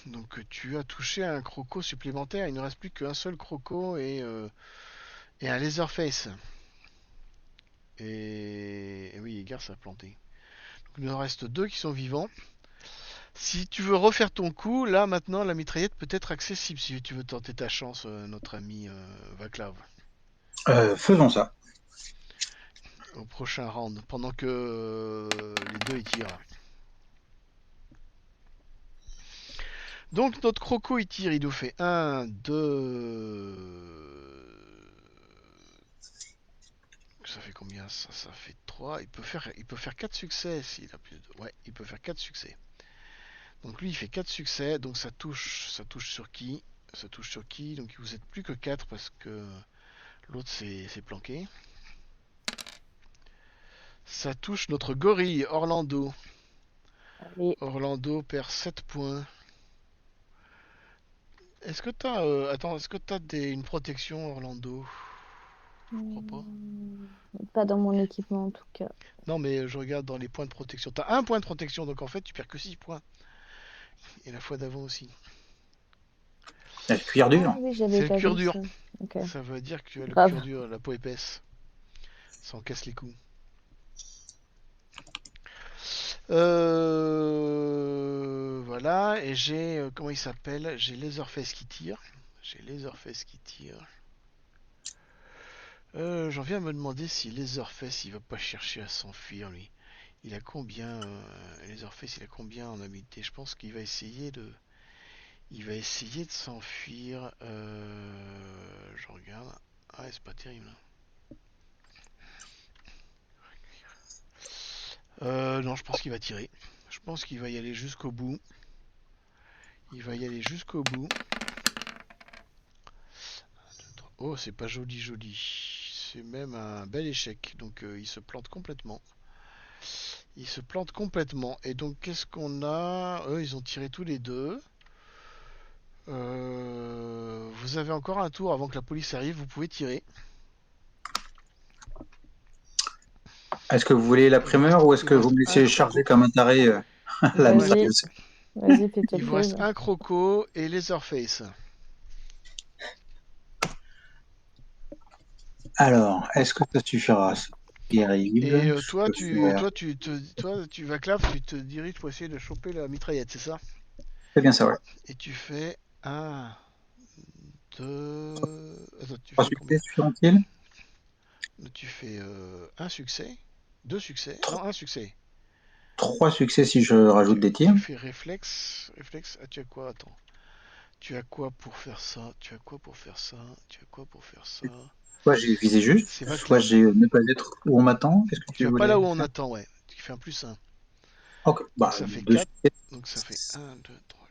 Donc tu as touché un croco supplémentaire. Il ne reste plus qu'un seul croco et un Laserface. Et oui, Garth a planté. Donc, il en reste 2 qui sont vivants. Si tu veux refaire ton coup, là maintenant la mitraillette peut être accessible si tu veux tenter ta chance, notre ami Vaclav. Faisons ça. Au prochain round, pendant que les deux y tirent. Donc notre croco il tire, il nous fait 1, 2... Ça fait combien ça? Ça fait 3. Il peut faire 4 succès s'il a plus de... Ouais, il peut faire 4 succès. Donc lui il fait 4 succès, donc ça touche sur qui? Ça touche sur qui? Donc vous êtes plus que 4 parce que l'autre s'est planqué. Ça touche notre gorille, Orlando. Allez. Orlando perd 7 points. Est-ce que t'as est-ce que t'as une protection, Orlando? Je crois pas. Pas dans mon équipement en tout cas. Non, mais je regarde dans les points de protection. T'as un point de protection, donc en fait tu perds que 6 points. Et la fois d'avant aussi. La cuir dur. Ah oui, C'est j'avais le pas cuir vu dur. ça. Ok. Ça veut dire que tu as le Grave. cuir dur, la peau épaisse. Ça en casse les coups. Voilà, et j'ai... comment il s'appelle? J'ai Laserface qui tire. J'en viens à me demander si Laserface il va pas chercher à s'enfuir lui. Il a combien Laserface il a combien en habileté? Je pense qu'il va essayer de... Il va essayer de s'enfuir. Je regarde. Ah c'est pas terrible. Non, je pense qu'il va tirer. Je Je pense qu'il va y aller jusqu'au bout. Il va y aller jusqu'au bout. Oh, c'est pas joli, joli. C'est même un bel échec. Donc, il se plante complètement. Il se plante complètement. Et donc, qu'est-ce qu'on a? Eux, ils ont tiré tous les deux. Vous avez encore un tour avant que la police arrive. Vous pouvez tirer. Est-ce que vous voulez la Il vous primeur reste, ou est-ce il que vous vous reste me un laissez charger croco. comme un taré Il la vous reste, Vas-y, mitrailleuse? vas-y, fais-toi il vous reste plaisir. un croco et Leatherface. Alors, est-ce que ça suffira? C'est terrible. Et Je peux faire... toi, tu vas clap, tu te diriges pour essayer de choper la mitraillette, c'est ça? C'est bien ça, ouais. Et tu fais un, deux. Attends, tu 3 fais combien? succès suffiront-ils? Tu fais un succès, deux succès, non un succès. 3 succès si je rajoute des tirs. Tu fais réflexe, réflexe. Ah, tu as quoi? Attends. Tu as quoi pour faire ça? Tu as quoi pour faire ça? Tu as quoi pour faire ça? Soit j'ai visé juste, C'est soit Valclave. j'ai ne pas être où on m'attend. Qu'est-ce que Tu tu vas pas là voulais où on faire? attend, ouais. Tu fais un plus un. Ok, Donc bah, ça fait 2 4. succès. Donc ça fait 1, 2, 3,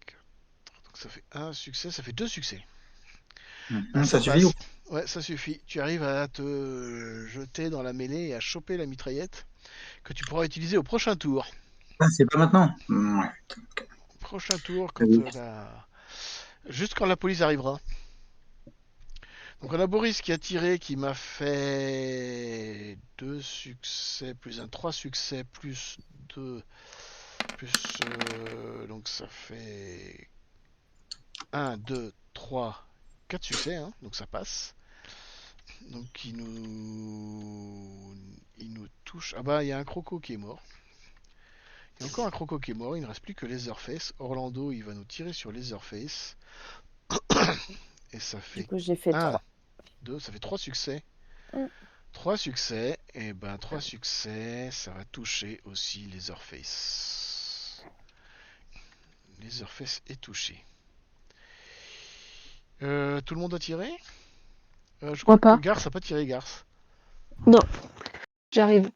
4. Donc ça fait un succès, ça fait deux succès. Ah, ça Ça suffit? passe. Ouais, ça suffit. Tu arrives à te jeter dans la mêlée et à choper la mitraillette que tu pourras utiliser au prochain tour. Ah, c'est pas maintenant? Ouais. Prochain tour, Ah quand oui. juste quand la police arrivera. Donc on a Boris qui a tiré, qui m'a fait 2 succès, plus un 3 succès, plus 2, plus... donc ça fait 1, 2, 3, 4 succès, hein, donc ça passe. Donc il nous touche... Ah bah il y a un croco qui est mort. Il y a encore un croco qui est mort, il ne reste plus que Leatherface. Orlando, il va nous tirer sur Leatherface. Et ça Du fait coup, j'ai fait 1, 3. 2, ça fait 3 succès. Mm. 3 succès, et ben 3 succès, ça va toucher aussi Leatherface. Leatherface est touché. Tout le monde a tiré? Je crois Moi que pas. Garth a pas tiré, Garth. Non, j'arrive.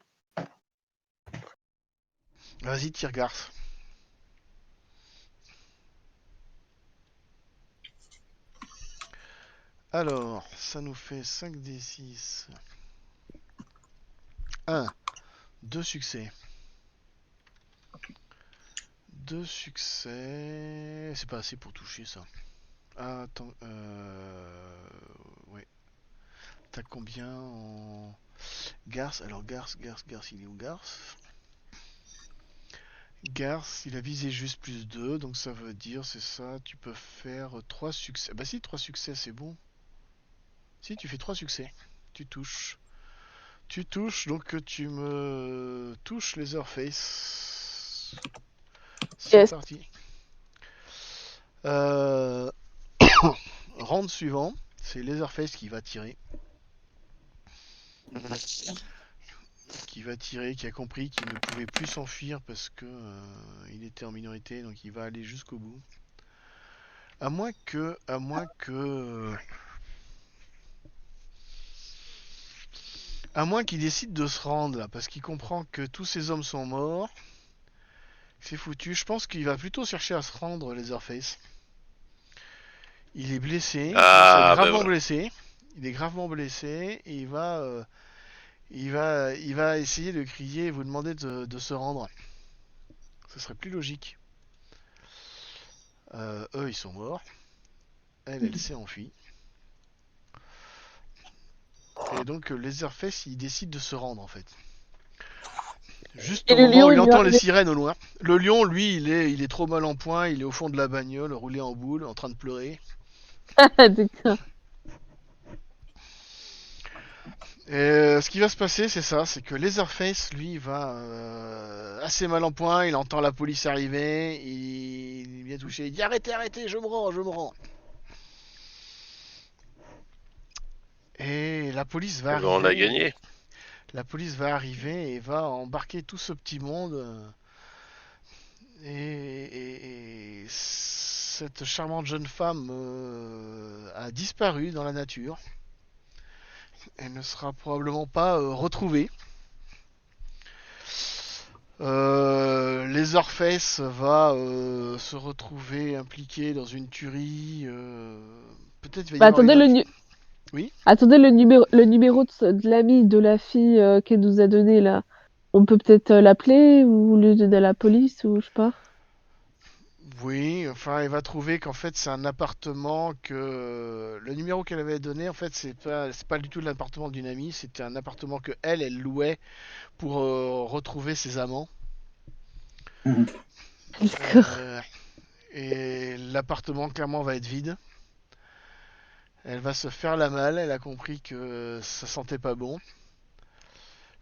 Vas-y, tire Garth. Alors, ça nous fait 5d6. 1, 2 succès. 2 succès. C'est pas assez pour toucher ça. Ah, attends. Ouais. T'as combien en. Garth, alors Garth, il est où Garth? Garth, il a visé juste plus 2, donc ça veut dire, c'est ça, tu peux faire 3 succès. Bah si, 3 succès, c'est bon. Si, tu fais 3 succès. Tu touches. Tu touches, donc tu me touches Leatherface. C'est Yes. parti. Round suivant, c'est Leatherface qui va tirer. Qui a compris qu'il ne pouvait plus s'enfuir parce que il était en minorité, donc il va aller jusqu'au bout. À moins que, qu'il décide de se rendre là, parce qu'il comprend que tous ses hommes sont morts. C'est foutu. Je pense qu'il va plutôt chercher à se rendre, Leatherface. Il est blessé, il commence à être Ah, bah gravement voilà. blessé. Il est gravement blessé et il va essayer de crier et vous demander de se rendre. Ce serait plus logique. Eux, ils sont morts. Elle s'est enfuie. Et donc, Leatherface, il décide de se rendre en fait. Juste Et au le moment lion, où il il lui entend les arrive. sirènes au loin. Le lion, lui, il est trop mal en point. Il est au fond de la bagnole, roulé en boule, en train de pleurer. D'accord. Et ce qui va se passer, c'est ça, c'est que Leatherface, lui, va assez mal en point. Il entend la police arriver. Il est bien touché. Il dit arrêtez, arrêtez, je me rends, je me rends. Et la police va Eh ben, on a arriver. gagné. La police va arriver et va embarquer tout ce petit monde. Et cette charmante jeune femme a disparu dans la nature. Elle ne sera probablement pas retrouvée. Les Leatherface va se retrouver impliqué dans une tuerie. Peut-être il va y Bah, avoir attendez, une autre... Oui. attendez, le numéro de l'ami de la fille qu'elle nous a donné là. On peut peut-être l'appeler ou lui donner à la police ou je sais pas. Oui, enfin, il va trouver qu'en fait c'est un appartement que le numéro qu'elle avait donné, en fait, c'est pas du tout l'appartement d'une amie, c'était un appartement que elle louait pour retrouver ses amants. Mhm. D'accord. Et l'appartement clairement va être vide. Elle va se faire la malle, elle a compris que ça sentait pas bon.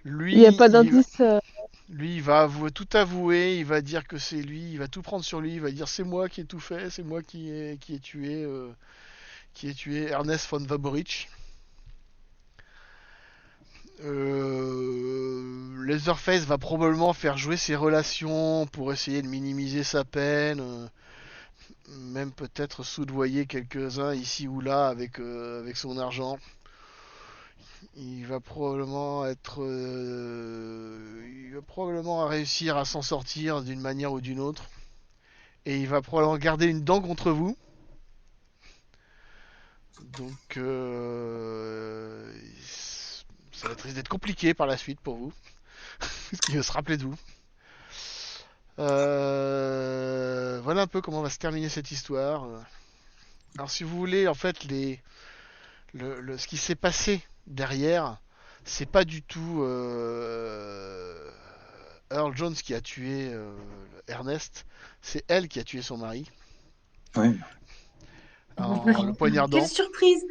Il n'y a Lui, pas d'indice. lui, il va tout avouer, il va dire que c'est lui, il va tout prendre sur lui, il va dire c'est moi qui ai tout fait, c'est moi qui ai tué Ernest von Waborich. Leatherface va probablement faire jouer ses relations pour essayer de minimiser sa peine, même peut-être soudoyer quelques-uns ici ou là avec son argent. Il va probablement réussir à s'en sortir d'une manière ou d'une autre. Et il va probablement garder une dent contre vous. Donc ça va risque d'être compliqué par la suite pour vous. Parce qu'il va se rappeler de vous. Voilà un peu comment va se terminer cette histoire. Alors si vous voulez, en fait, ce qui s'est passé derrière, c'est pas du tout Earl Jones qui a tué Ernest, c'est elle qui a tué son mari Ouais. en le poignardant. Quelle surprise!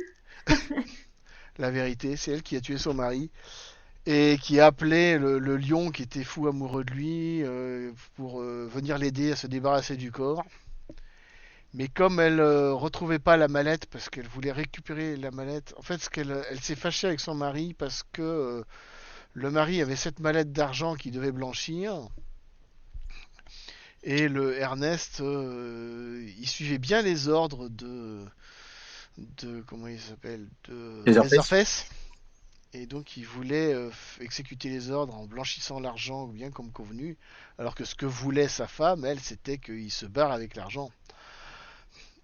La vérité, c'est elle qui a tué son mari et qui a appelé le lion qui était fou amoureux de lui pour venir l'aider à se débarrasser du corps. Mais comme elle retrouvait pas la mallette parce qu'elle voulait récupérer la mallette, en fait, elle s'est fâchée avec son mari parce que le mari avait cette mallette d'argent qui devait blanchir et le Ernest, il suivait bien les ordres de comment il s'appelle, de Leatherface. Et donc il voulait exécuter les ordres en blanchissant l'argent bien comme convenu, alors que ce que voulait sa femme, elle, c'était qu'il se barre avec l'argent.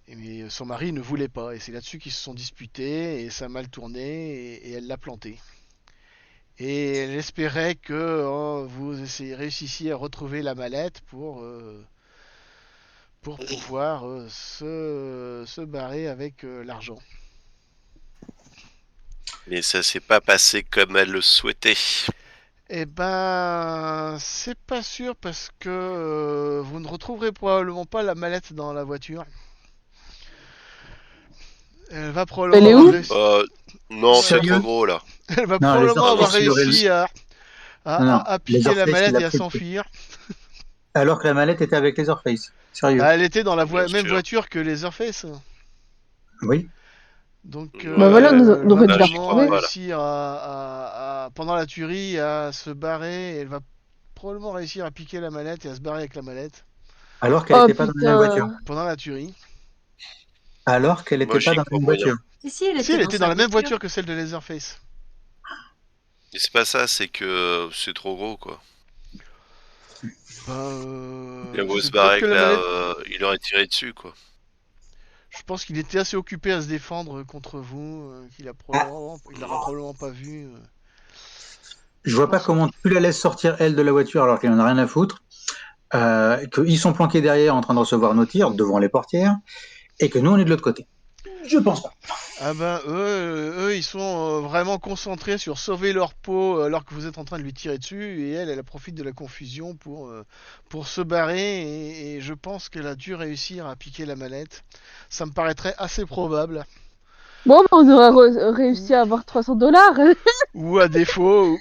Mais son mari ne voulait pas, et c'est là-dessus qu'ils se sont disputés, et ça a mal tourné, et elle l'a planté. Et elle espérait que vous réussissiez à retrouver la mallette pour pouvoir se barrer avec l'argent. Mais ça s'est pas passé comme elle le souhaitait. Eh ben, c'est pas sûr parce que vous ne retrouverez probablement pas la mallette dans la voiture. Elle va probablement Elle est où avoir réussi. Non, c'est Sérieux trop gros là. Elle va Non, probablement les avoir Leatherface, il aurait réussi Non, non. à piquer la Leatherface, mallette il a et à pris le truc. s'enfuir. Alors que la mallette était avec Leatherface. Sérieux. Bah, elle était dans la Bien même sûr. voiture que Leatherface. Oui. Donc, Bah voilà, elle on va aurait dû la probablement retrouver. réussir pendant la tuerie à se barrer. Et elle va probablement réussir à piquer la mallette et à se barrer avec la mallette Alors qu'elle Oh n'était pas dans la même voiture. putain. pendant la tuerie. Alors qu'elle Moi, n'était pas j'y dans la crois même moyen. voiture. Et si elle Si, était elle dans était sa dans la même voiture? voiture que celle de Leatherface. Et c'est pas ça, c'est que c'est trop gros quoi. Bah, Il va se peut-être barrer que avec la mallette. il aurait tiré dessus quoi. Je pense qu'il était assez occupé à se défendre contre vous, il l'aura probablement pas vu. Je vois pas pense- comment tu la laisses sortir, elle, de la voiture alors qu'elle en a rien à foutre. Qu'ils sont planqués derrière en train de recevoir nos tirs devant les portières et que nous, on est de l'autre côté. Je pense pas. Ah ben, eux, ils sont vraiment concentrés sur sauver leur peau alors que vous êtes en train de lui tirer dessus, et elle profite de la confusion pour se barrer, et je pense qu'elle a dû réussir à piquer la mallette. Ça me paraîtrait assez probable. Bon, bah, on aura réussi à avoir $300. Ou à défaut,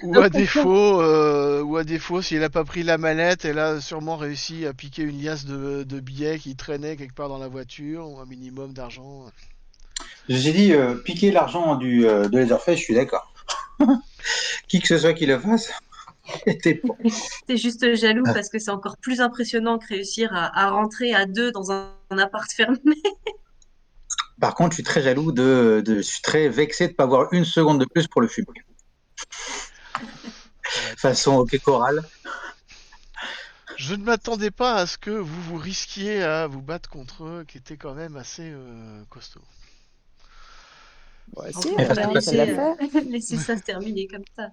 si elle a pas pris la mallette, elle a sûrement réussi à piquer une liasse de billets qui traînait quelque part dans la voiture, ou un minimum d'argent. J'ai dit piquer l'argent de Leatherface, je suis d'accord. Qui que ce soit qui le fasse, était bon. T'es juste jaloux parce que c'est encore plus impressionnant que réussir à rentrer à deux dans un appart fermé. Par contre, je suis très jaloux je suis très vexé de ne pas avoir une seconde de plus pour le fumer. Ça va être Façon hockey choral. Je ne m'attendais pas à ce que vous vous risquiez à vous battre contre eux, qui étaient quand même assez costauds. Bon, En si, plus, on Mais peut parce pas que ça l'a laisser, fait. laisser ça se terminer comme ça.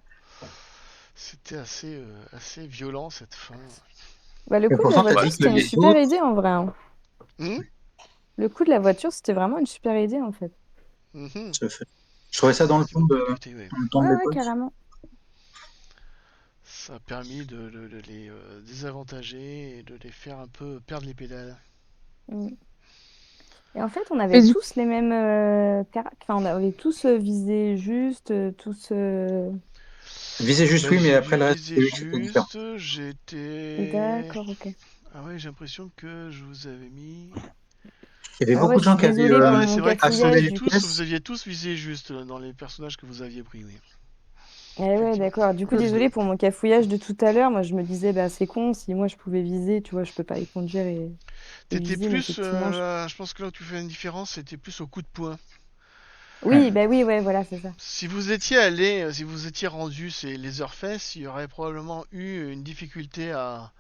C'était assez violent cette fin. Bah, le Et coup de la pourtant, t'as voiture, dit que c'était une les super autres, idée en vrai, hein. Hmm. Le coup de la voiture, c'était vraiment une super idée en fait. Mhm. je trouvais ça dans le Effectivement, ton ouais. de Ouais, l'époque. carrément. Ça a permis de les désavantager et de les faire un peu perdre les pédales. Mm. Et en fait, on Et avait du- tous les mêmes enfin, on avait tous visé juste, tous. Visais juste, Bah, oui, mais j'ai après dû le reste, viser c'était différent. juste, j'étais... D'accord, ok. Ah ouais, j'ai l'impression que je vous avais mis... Il y avait Ouais, beaucoup je de gens suis qui avaient désolée Ah pour ouais, mon c'est vrai que assuré cafouillage les du coup. pièces. vous aviez tous visé juste dans les personnages que vous aviez pris, oui. Eh ouais, Effectivement. d'accord. Du coup, désolée pour mon cafouillage de tout à l'heure. Moi, je me disais, bah, c'est con, si moi je pouvais viser, tu vois, je peux pas y conduire et T'étais viser, mais plus... effectivement. je pense que là où tu fais une différence, c'était plus au coup de poing. Oui, bah oui, ouais, voilà, c'est ça. Si vous étiez allé, si vous étiez rendu ces Leatherface, il y aurait probablement eu une difficulté à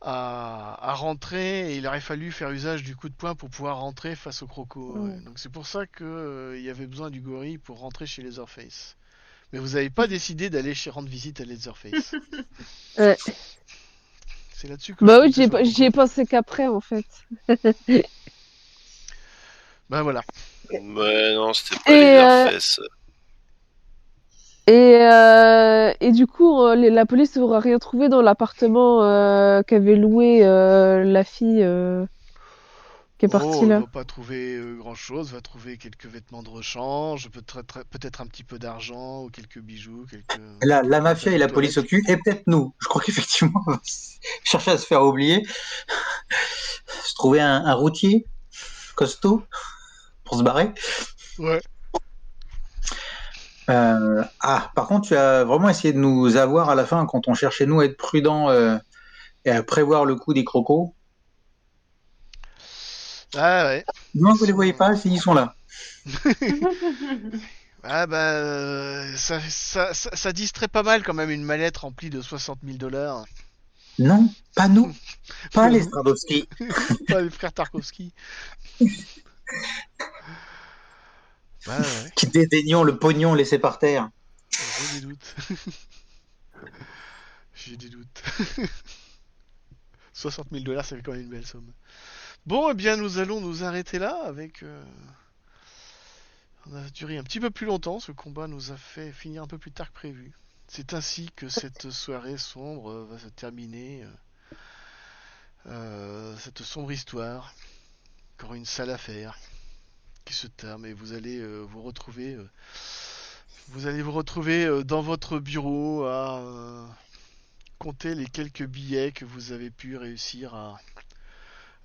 rentrer et il aurait fallu faire usage du coup de poing pour pouvoir rentrer face au croco. Ouais. Mm. Donc c'est pour ça que il y avait besoin du gorille pour rentrer chez Leatherface. Mais vous n'avez pas décidé d'aller rendre visite à Leatherface. Ouais. C'est là-dessus que je Bah oui, comptais sur le j'y ai croco. pensé qu'après, en fait. Ben voilà. Ouais, non, c'était pas les Et, Airfest. et du coup, la police n'aura rien trouvé dans l'appartement qu'avait loué la fille qui est partie Oh, elle là. va pas trouver grand-chose, va trouver quelques vêtements de rechange, peut-être un petit peu d'argent ou quelques bijoux, La quelques mafia et tablettes la de police au toilette. cul, et peut-être nous. Je crois qu'effectivement, on va chercher à se faire oublier. Se trouver un routier costaud pour se barrer. Ouais. Par contre, tu as vraiment essayé de nous avoir à la fin quand on cherchait nous à être prudents et à prévoir le coup des crocos. Ah ouais. Non, Ils vous les voyez sont. pas, ils sont là. Ah bah ça distrait pas mal quand même une mallette remplie de 60 000 $. Non, pas nous, pas Pas les vous, Stradowski. pas les frères Tarkovsky. Bah ouais, Qui dédaignons le pognon laissé par terre. j'ai des doutes. J'ai des doutes. 60 000 $, ça fait quand même une belle somme. Bon, eh bien, nous allons nous arrêter là avec. On a duré un petit peu plus longtemps. Ce combat nous a fait finir un peu plus tard que prévu. C'est ainsi que cette soirée sombre va se terminer. Cette sombre histoire. Encore une sale affaire qui se termine et vous allez vous retrouver dans votre bureau à compter les quelques billets que vous avez pu réussir à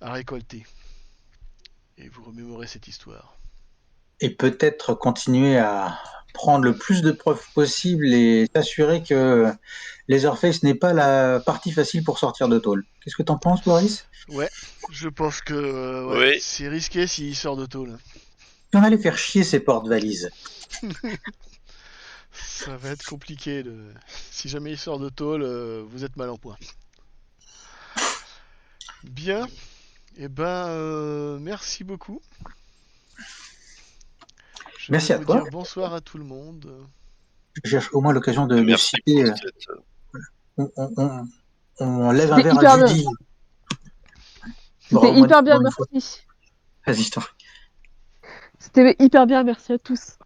récolter et vous remémorer cette histoire. Et peut-être continuer à prendre le plus de preuves possible et s'assurer que Leatherface n'est pas la partie facile pour sortir de tôle. Qu'est-ce que t'en penses, Boris? Ouais, je pense que ouais, Oui, c'est risqué s'il sort de tôle. Si on allait faire chier ces porte-valises. Ça va être compliqué de. Si jamais il sort de tôle, vous êtes mal en point. Bien, et ben merci beaucoup. Je vais Merci à vous toi. dire bonsoir à tout le monde. Je cherche au moins l'occasion de merci pour citer. cette. On lève un C'était verre à hyper bien. Judy. C'était Bravo, hyper bien, une fois. merci. Vas-y, je t'en prie. C'était hyper bien, merci à tous.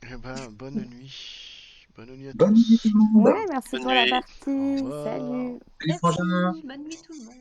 Et ben bonne nuit. Bonne nuit à Bonne nuit tout tous. le monde. Ouais, merci Bonne pour la nuit. Au partie. revoir. Salut. Salut, frangin. Merci, bonne nuit tout le monde.